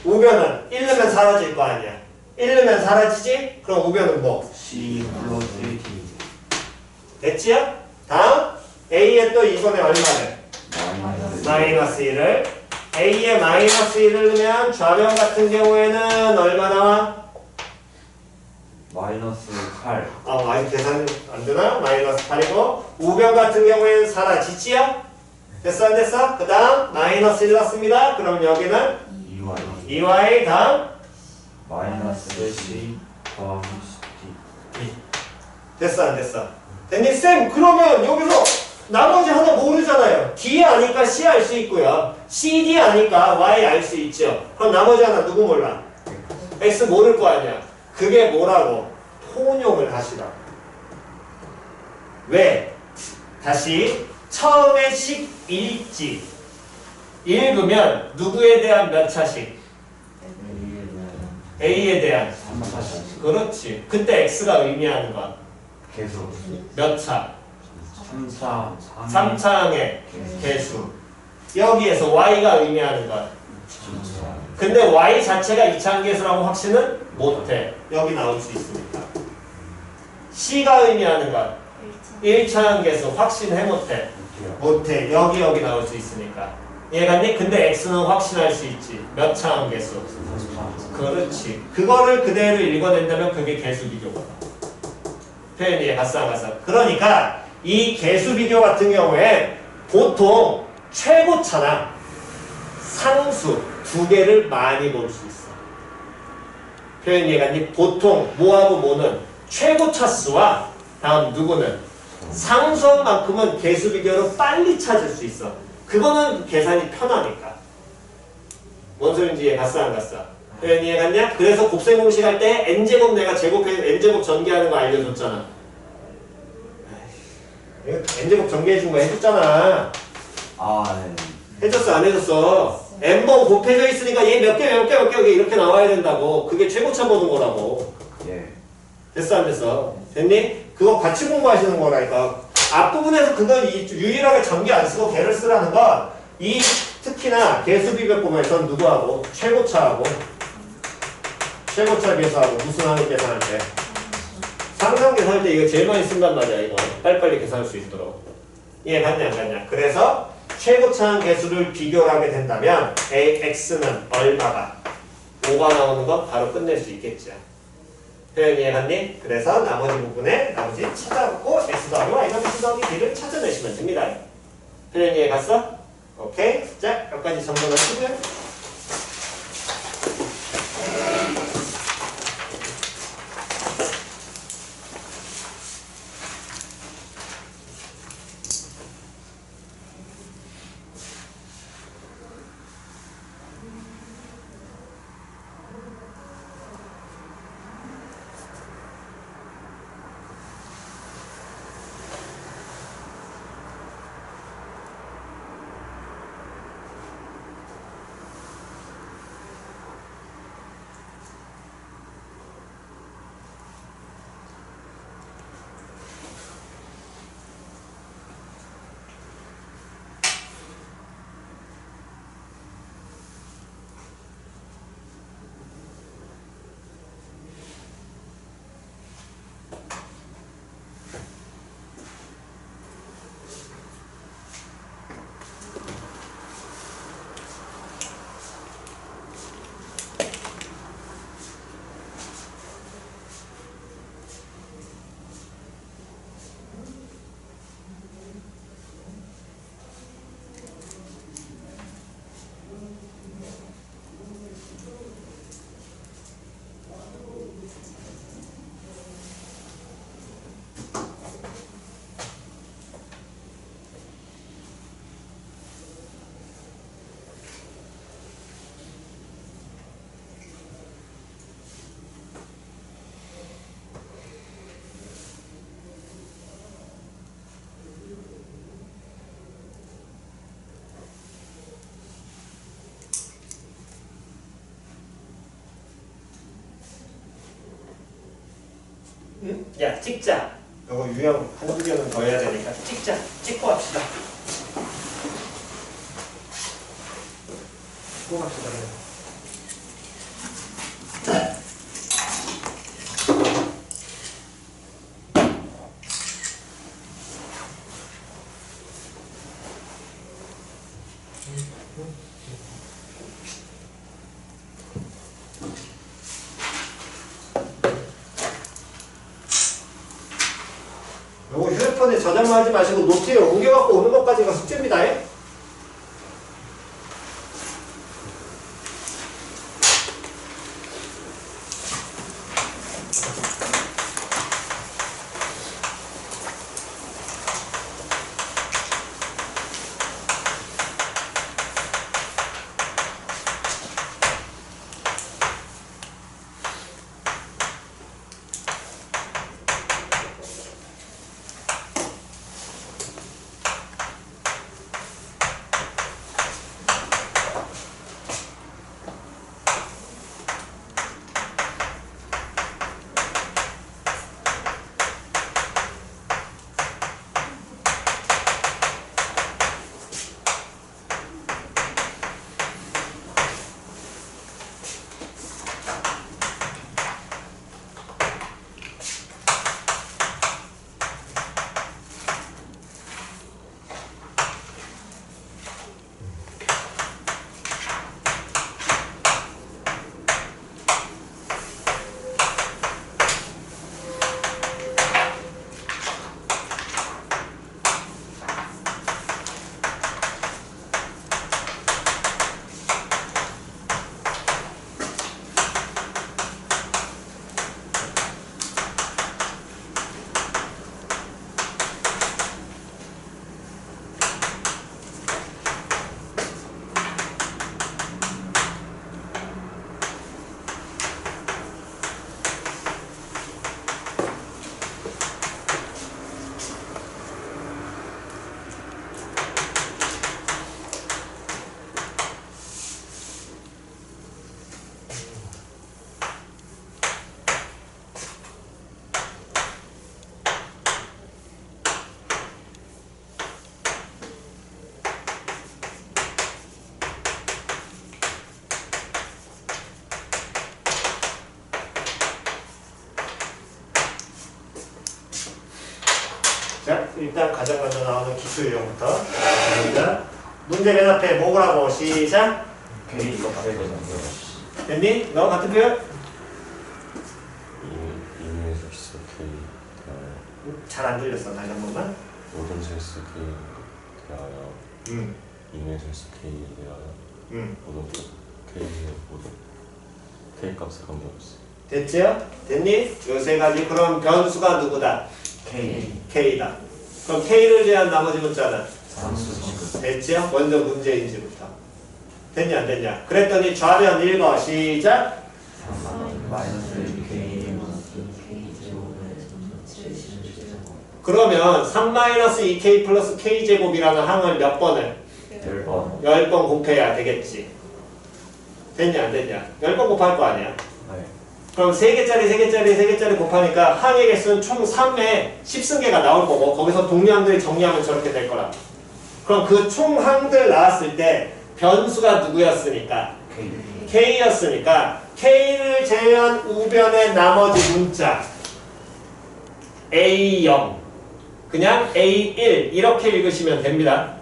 우변은 1 넣으면 사라질 거 아니야. 1 넣으면 사라지지? 그럼 우변은 뭐? C 플러스 D 됐지요? 다음 A에 또 이번에 얼마를? 마이너스 마이너스 1을 A에 마이너스 1을 넣으면 좌변 같은 경우에는 얼마 나와? 마이너스 8 많이 계산 안 되나? 마이너스 8이고 우변 같은 경우에는 사라지지요? 됐어 안 됐어? 그 다음 마이너스 1 넣습니다. 그럼 여기는 2Y 2y 다음 마이너스 C 더하기 D 됐어 안 됐어? 됐니? 쌤 그러면 여기서 나머지 하나 모르잖아요. D 아니까 C 알 수 있고요. CD 아니까 Y 알 수 있죠. 그럼 나머지 하나 누구 몰라? X 모를 거 아니야. 그게 뭐라고? 통용을 하시라고. 왜? 다시 처음에 식 읽지. 읽으면 누구에 대한 몇 차식? A에 대한 3차씩 그렇지. 그때 X가 의미하는 건 계속 몇 차? 3차 3차항의 개수. 여기에서 Y가 의미하는 건 근데 Y 자체가 2차항 개수라고 확신은 못해. 여기 나올 수 있으니까. C가 의미하는 건 1차항 개수 확신해 못해. 못해. 여기 나올 수 있으니까. 이해갔니? 근데 X는 확신할 수 있지. 몇 차항 개수? 그렇지. 그거를 그대로 읽어낸다면 그게 개수 비교가. 표현 이해갔어 안 갔어? 그러니까 이 개수 비교 같은 경우에 보통 최고차나 상수 두 개를 많이 볼 수 있어. 표현 이해갔니? 보통 뭐하고 뭐는 최고차 수와 다음 누구는 상수한 만큼은 개수 비교로 빨리 찾을 수 있어. 그거는 계산이 편하니까. 뭔 소린지 이해갔어 안 갔어? 표현 이해갔냐? 그래서 곱셈 공식 할 때 n제곱 내가 n제곱 전개하는 거 알려줬잖아. n제곱 전개해준 거 해줬잖아. 네. 해줬어 안 해줬어? n번 곱해져 있으니까 얘 몇 개 이렇게 나와야 된다고. 그게 최고차 보는 거라고. 예. 됐어 안 됐어? 됐니? 그거 같이 공부하시는 거라니까. 앞부분에서 그건 유일하게 전개 안 쓰고 개를 쓰라는 건 이 특히나 개수 비교법에선 누구하고? 최고차하고 최고차 계산하고 무슨 항을 계산할 때? 상상 계산할 때 이거 제일 많이 쓴단 말이야. 이거 빨리빨리 계산할 수 있도록. 이해갔냐 안 갔냐? 그래서 최고차항 개수를 비교하게 된다면 AX는 얼마가? 5가 나오는 건 바로 끝낼 수 있겠죠. 표현 이해갔니? 그래서 나머지 부분에 나머지 찾아갖고 X 더하기 Y가 X 더하기 B를 찾아내시면 됩니다. 표현 이해갔어? 오케이. 자, 여기까지 정리하시고요. 응? 야, 찍자. 이거 유형 한두 개는 더 해야 되니까 찍자. 찍고 합시다. 찍고 갑시다. 요거 휴대폰에 저장만 하지 마시고 노트에 옮겨갖고 오는 것까지가 숙제입니다. 일단 가장 먼저 나오는 기출 유형부터. 자, 문제 맨 앞에 뭐라고 시작. K 이거 받아야 되잖아. 됐니? 너 같은 표현? 이메일에서 K 대하여 잘 안 들렸어. 다시 한 번만. 모든 셀스 K 대하여 이메일에서 K 대하여 모든 K의 모든 K 값에 관계없이 됐죠? 됐니? 요 세 가지. 그럼 변수가 누구다? K K다. 그럼 K를 제한 나머지 문자는? 상수 됐죠? 먼저 문제인지부터. 됐냐 안 됐냐? 그랬더니 좌변 읽어. 시작. 마이너스 K 그러면 3-2K 플러스 K제곱이라는 항을 몇 번을? 10번 10번 곱해야 되겠지. 됐냐 안 됐냐? 10번 곱할 거 아니야. 네. 그럼 3개짜리 곱하니까 항의 개수는 총 3의 10승계가 나올 거고 거기서 동량들 정리하면 저렇게 될 거라. 그럼 그 총 항들 나왔을 때 변수가 누구였으니까? K였으니까 K를 제외한 우변의 나머지 문자 A0 그냥 A1 이렇게 읽으시면 됩니다.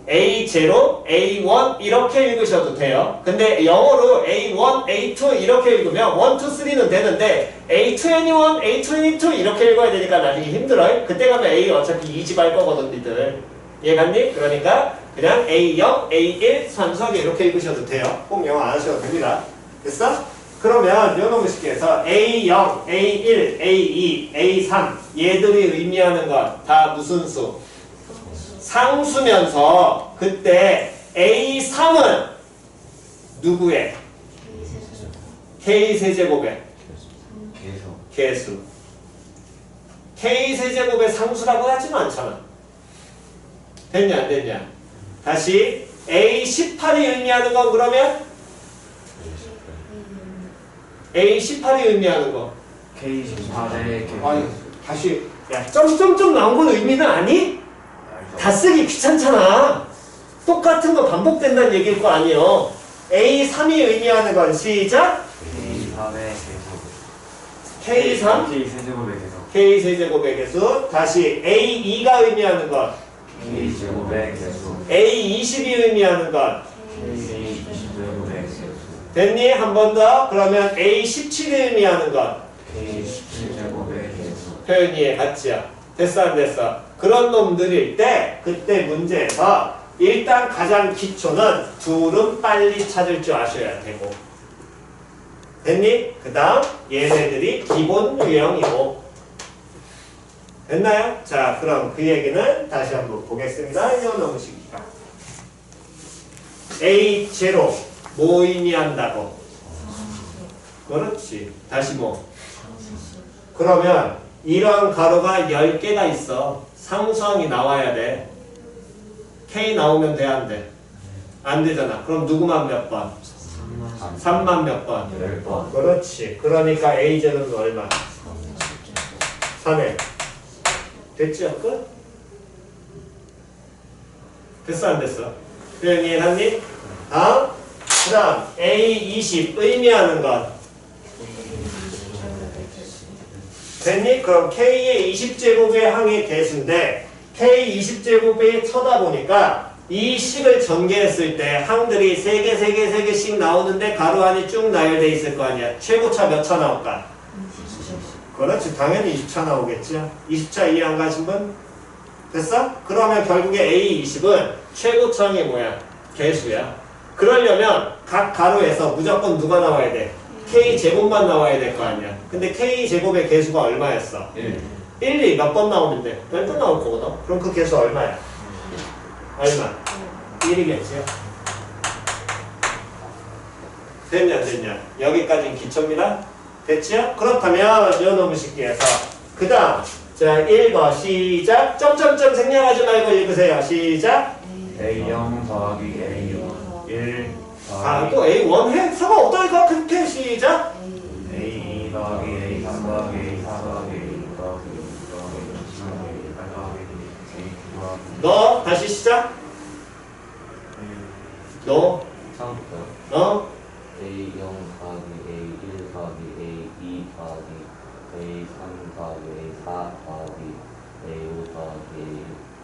A0, A1 이렇게 읽으셔도 돼요. 근데 영어로 A1, A2 이렇게 읽으면 1, 2, 3는 되는데 A21, A22 이렇게 읽어야 되니까 나중에 힘들어요. 그때 가면 A 어차피 2집 할 거거든 니들. 이해갔니? 그러니까 그냥 A0, A1 산수하게 이렇게 읽으셔도 돼요. 꼭 영어 안 하셔도 됩니다. 됐어? 그러면 요놈의 식에서 A0, A1, A2, A3 얘들이 의미하는 건 다 무슨 수? 상수면서 그때 A3은 누구의? K세제곱의 개수. K세제곱의 상수라고 하지는 않잖아. 됐냐 안 됐냐? 다시 A18이 의미하는 건 그러면? A18이 의미하는 거. K 18의 아니 다시 야 점점점 나온 건 의미는 아니? 다 쓰기 귀찮잖아. 똑같은 거 반복된다는 얘기일 거 아니에요. A3이 의미하는 건 시작. K 3의 개수 K3 K 세제곱의 개수 K 세제곱의 개수. 다시 A2가 의미하는 건 K 제곱의 개수 A20이 의미하는 건 K 20제곱의 개수 됐니? 한 번 더. 그러면 A17이 의미하는 건 K 17제곱의 개수 표현 이해 갔지요? 됐어 안 됐어? 그런 놈들일 때 그때 문제에서 일단 가장 기초는 둘은 빨리 찾을 줄 아셔야 되고 됐니? 그 다음 얘네들이 기본 유형이고 됐나요? 자 그럼 그 얘기는 다시 한번 보겠습니다. 이거 너무 쉽다. A0 뭐 의미한다고? 그렇지. 다시 뭐? 그러면 이런 가로가 10개가 있어. 상수항이 나와야 돼. K 나오면 돼, 안 돼? 안 되잖아. 그럼 누구만 몇 번? 3만 몇 번? 10번 그렇지. 그러니까 A제는 얼마? 3회. 됐죠? 끝? 됐어, 안 됐어? 표현 이해했니? 다음. 그 다음 A20 의미하는 것. 됐니? 그럼 K의 20제곱의 항의 개수인데 K 20제곱이 쳐다보니까 이 식을 전개했을 때 항들이 3개씩 나오는데 가로 안이 쭉 나열돼 있을 거 아니야. 최고차 몇 차 나올까? 그렇지. 당연히 20차 나오겠죠. 20차 이해 안 가신 분? 됐어? 그러면 결국에 A20은 최고차항이 뭐야? 개수야. 그러려면 각 가로에서 무조건 누가 나와야 돼? K제곱만 나와야 될 거 아니야. 근데 K제곱의 개수가 얼마였어? 1이 몇 번 나오면 돼? 10번 나올 거거든. 그럼 그 개수 얼마야? 얼마? 1이겠지요. 됐냐 안 됐냐? 여기까지는 기초입니다. 됐지요? 그렇다면 요놈의 식기에서 그 다음 자 읽어 시작. 점점점 생략하지 말고 읽으세요. 시작. A0 더하기 A1 아 또 A1 해? 상관없다니까. 그렇게 시작. A2 더하기 A3 더하기 A4 더하기 A6 더하기 A6 더하기 A7 더하기 A8 더하기 A9 더하기 너 다시 시작. 너 처음부터요. 너 A0 더하기 A1 더하기 A2 더하기 A3 더하기 A4 더하기 A5 더하기 A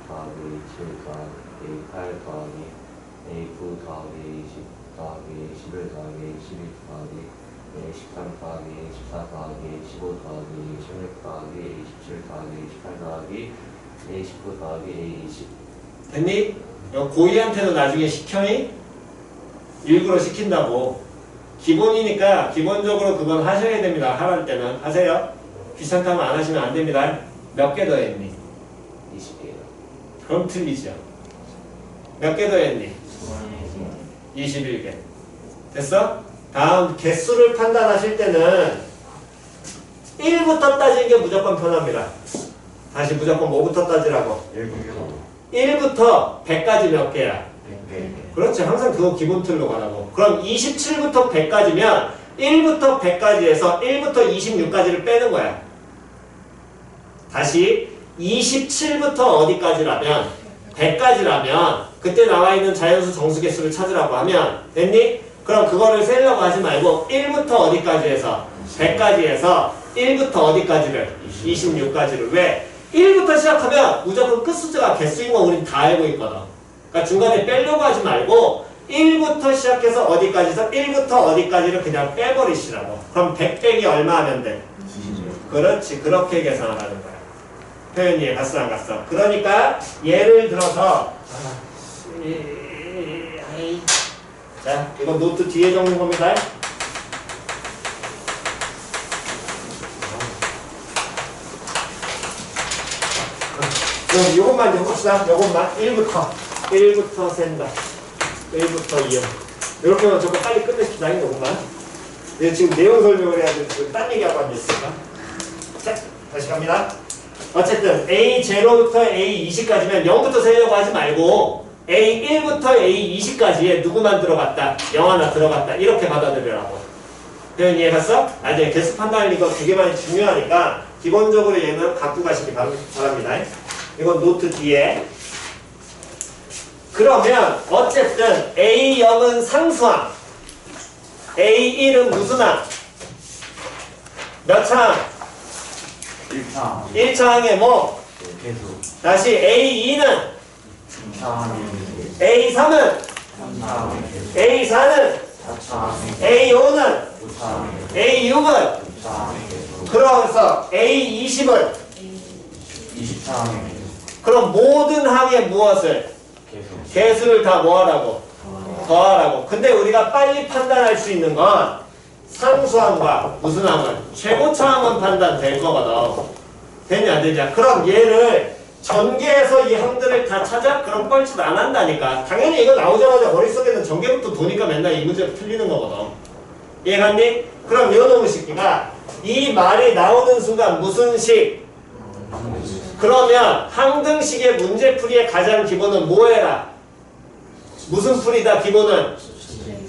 더하기 7 더하기 A8 더하기 A9 더하기 A10 더하기 A11 더하기 A12 더하기 A13 더하기 A14 더하기 A15 더하기 A16 더하기 A17 더하기 A18 더하기 A19 더하기 A20. 됐니? 이거 고이한테도 나중에 시켜니? 일부러 시킨다고. 기본이니까 기본적으로 그건 하셔야 됩니다. 할할 때는 하세요. 귀찮다면 안 하시면 안 됩니다. 몇 개 더 했니? 20개요. 그럼 틀리죠. 몇 개 더 했니? 21개. 됐어? 다음 개수를 판단하실 때는 1부터 따지는 게 무조건 편합니다. 다시 무조건 뭐부터 따지라고? 1부터 100까지 몇 개야? 100개. 그렇지. 항상 그거 기본 틀로 가라고. 그럼 27부터 100까지면 1부터 100까지에서 1부터 26까지를 빼는 거야. 다시 27부터 어디까지라면 100까지라면 그때 나와 있는 자연수 정수개수를 찾으라고 하면 됐니? 그럼 그거를 세려고 하지 말고 1부터 어디까지에서 100까지에서 1부터 어디까지를? 26까지를. 왜? 1부터 시작하면 무조건 끝숫자가 개수인 거 우린 다 알고 있거든. 그러니까 중간에 빼려고 하지 말고 1부터 시작해서 어디까지서 1부터 어디까지를 그냥 빼버리시라고. 그럼 100 빼기 얼마 하면 돼? 26. 그렇지. 그렇게 계산하는 거야. 표현이 갔어 안 갔어? 그러니까 예를 들어서 자, 이거 노트 뒤에 적는 겁니다. 그럼 이것만 좀 봅시다. 이것만 1부터 센다. 1부터 2요. 이렇게 하면 저거 빨리 끝내시다. 이것만. 얘 지금 내용 설명을 해야 되는데 딴 얘기하고 앉아있으니까. 자, 다시 갑니다. 어쨌든 A0부터 A20까지면 0부터 세려고 하지 말고 A1부터 A20까지에 누구만 들어갔다, 0 하나 들어갔다 이렇게 받아들이라고. 표현 이해갔어? 나중에 개수 판단할 이거 되게 많이 중요하니까 기본적으로 얘는 갖고 가시기 바랍니다. 이건 노트 뒤에. 그러면 어쨌든 A0은 상수항, A1은 무슨 항? 몇 차항? 1차. 1차항에 뭐? 개수. 다시 A2는 2차. A3은 3차. A4는 4차. A5는 5차. A6은 6차. 그러면서 A20은 20차. 그럼 모든 항에 무엇을? 개수. 개수를 다 뭐하라고? 더하라고. 근데 우리가 빨리 판단할 수 있는 건 상수항과 무슨 항은? 최고차항은 판단될 거거든. 되냐 안 되냐? 그럼 얘를 전개해서 이 항들을 다 찾아? 그럼 뻘짓 안 한다니까. 당연히 이거 나오자마자 머릿속에는 전개부터 도니까 맨날 이 문제가 틀리는 거거든. 이해갔니? 그럼 요 놈의 새끼가 이 말이 나오는 순간 무슨 식? 그러면 항등식의 문제풀이의 가장 기본은 뭐 해라? 무슨 풀이다 기본은?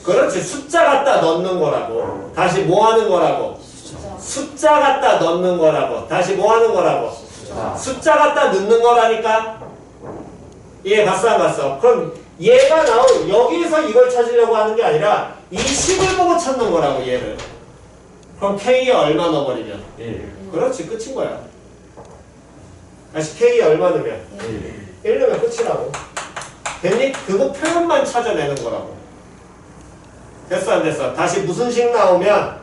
그렇지. 숫자 갖다 넣는 거라고. 다시 뭐 하는 거라고? 숫자 갖다 넣는 거라고. 다시 뭐 하는 거라고? 숫자 갖다 넣는 거라니까. 이해 갔어 안 갔어? 그럼 얘가 나온 여기에서 이걸 찾으려고 하는 게 아니라 이 식을 보고 찾는 거라고 얘를. 그럼 K에 얼마 넣어버리면? 1. 그렇지. 끝인 거야. 다시 K에 얼마 넣으면? 1 넣으면 끝이라고. 됐니? 그거 표현만 찾아내는 거라고. 됐어 안 됐어? 다시 무슨 식 나오면?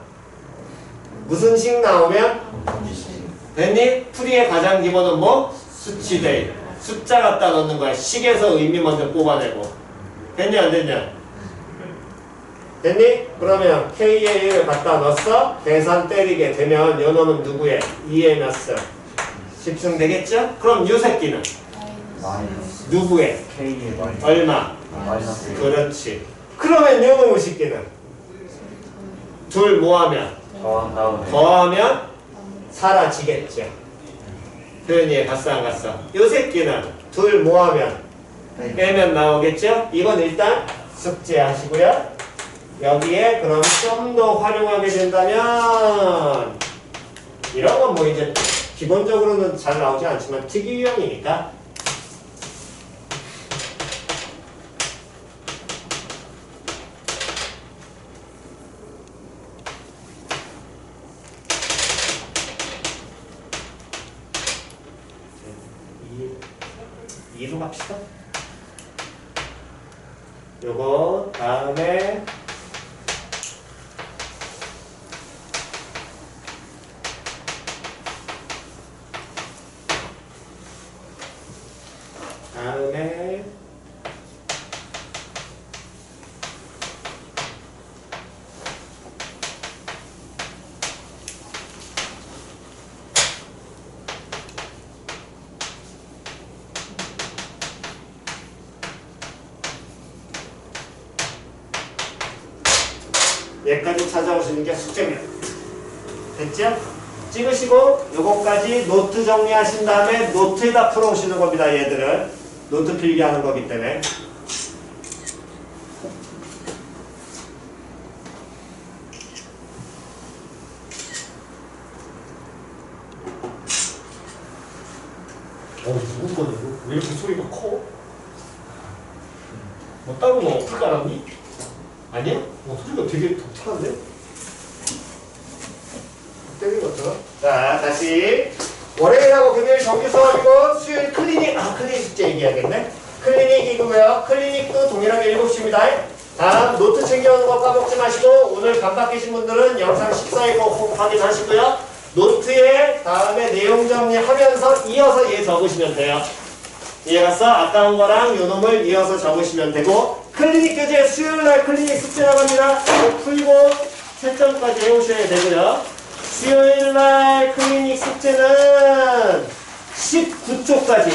무슨 식 나오면? 됐니? 풀이의 가장 기본은 뭐? 수치대. 숫자 갖다 넣는 거야. 식에서 의미 먼저 뽑아내고. 됐냐 안 됐냐? 됐니? 그러면 K에 1을 갖다 넣었어? 계산 때리게 되면 요 놈은 누구의? 2의 몇 승? 10승 되겠죠? 그럼 요 새끼는? 마이너스. 누구의? K의 마이너스. 얼마? 마이너스. 그렇지. 그러면 요 놈의 새끼는? 둘 뭐하면? 더한 다음에. 더하면 사라지겠죠. 표현이 갔어 안 갔어? 요 새끼는 둘 뭐하면? 빼면 나오겠죠? 이건 일단 숙제하시고요. 여기에 그럼 좀 더 활용하게 된다면 이런 건 뭐 이제 기본적으로는 잘 나오지 않지만 특이 유형이니까 2로 갑시다. 요거 다음에 얘까지 찾아오시는 게 숙제입니다. 됐죠? 찍으시고 요거까지 노트 정리하신 다음에 노트에다 풀어오시는 겁니다. 얘들은 노트 필기하는 거기 때문에. 누구 거냐 이거? 왜 이렇게 소리가 커? 뭐 따로 뭐 어플 깔았니? 아니야? 소리가 되게 독특한데? 때린 것처럼. 자, 다시. 월요일하고 금요일 정규 수업이고, 수요일 클리닉, 클리닉 숙제 얘기해야겠네. 클리닉이고요. 클리닉도 동일하게 7시입니다. 다음, 노트 챙겨오는 거 까먹지 마시고, 오늘 반박 계신 분들은 영상 14일 거 확인하시고요. 노트에 다음에 내용 정리하면서 이어서 얘 적으시면 돼요. 이해갔어? 아까운 거랑 요 놈을 이어서 적으시면 되고, 클리닉 교재 수요일날 클리닉 숙제 나갑니다. 이거 풀고 채점까지 해오셔야 되고요. 수요일날 클리닉 숙제는 19쪽까지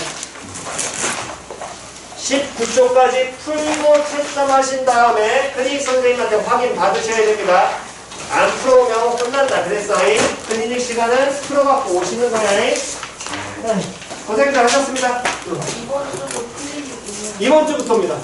풀고 채점하신 다음에 클리닉 선생님한테 확인 받으셔야 됩니다. 안 풀어오면 끝난다 그랬어. 클리닉 시간은 풀어갖고 오시는 거야. 고생들 하셨습니다. 이번 주도 클리닉이에요. 이번 주부터입니다.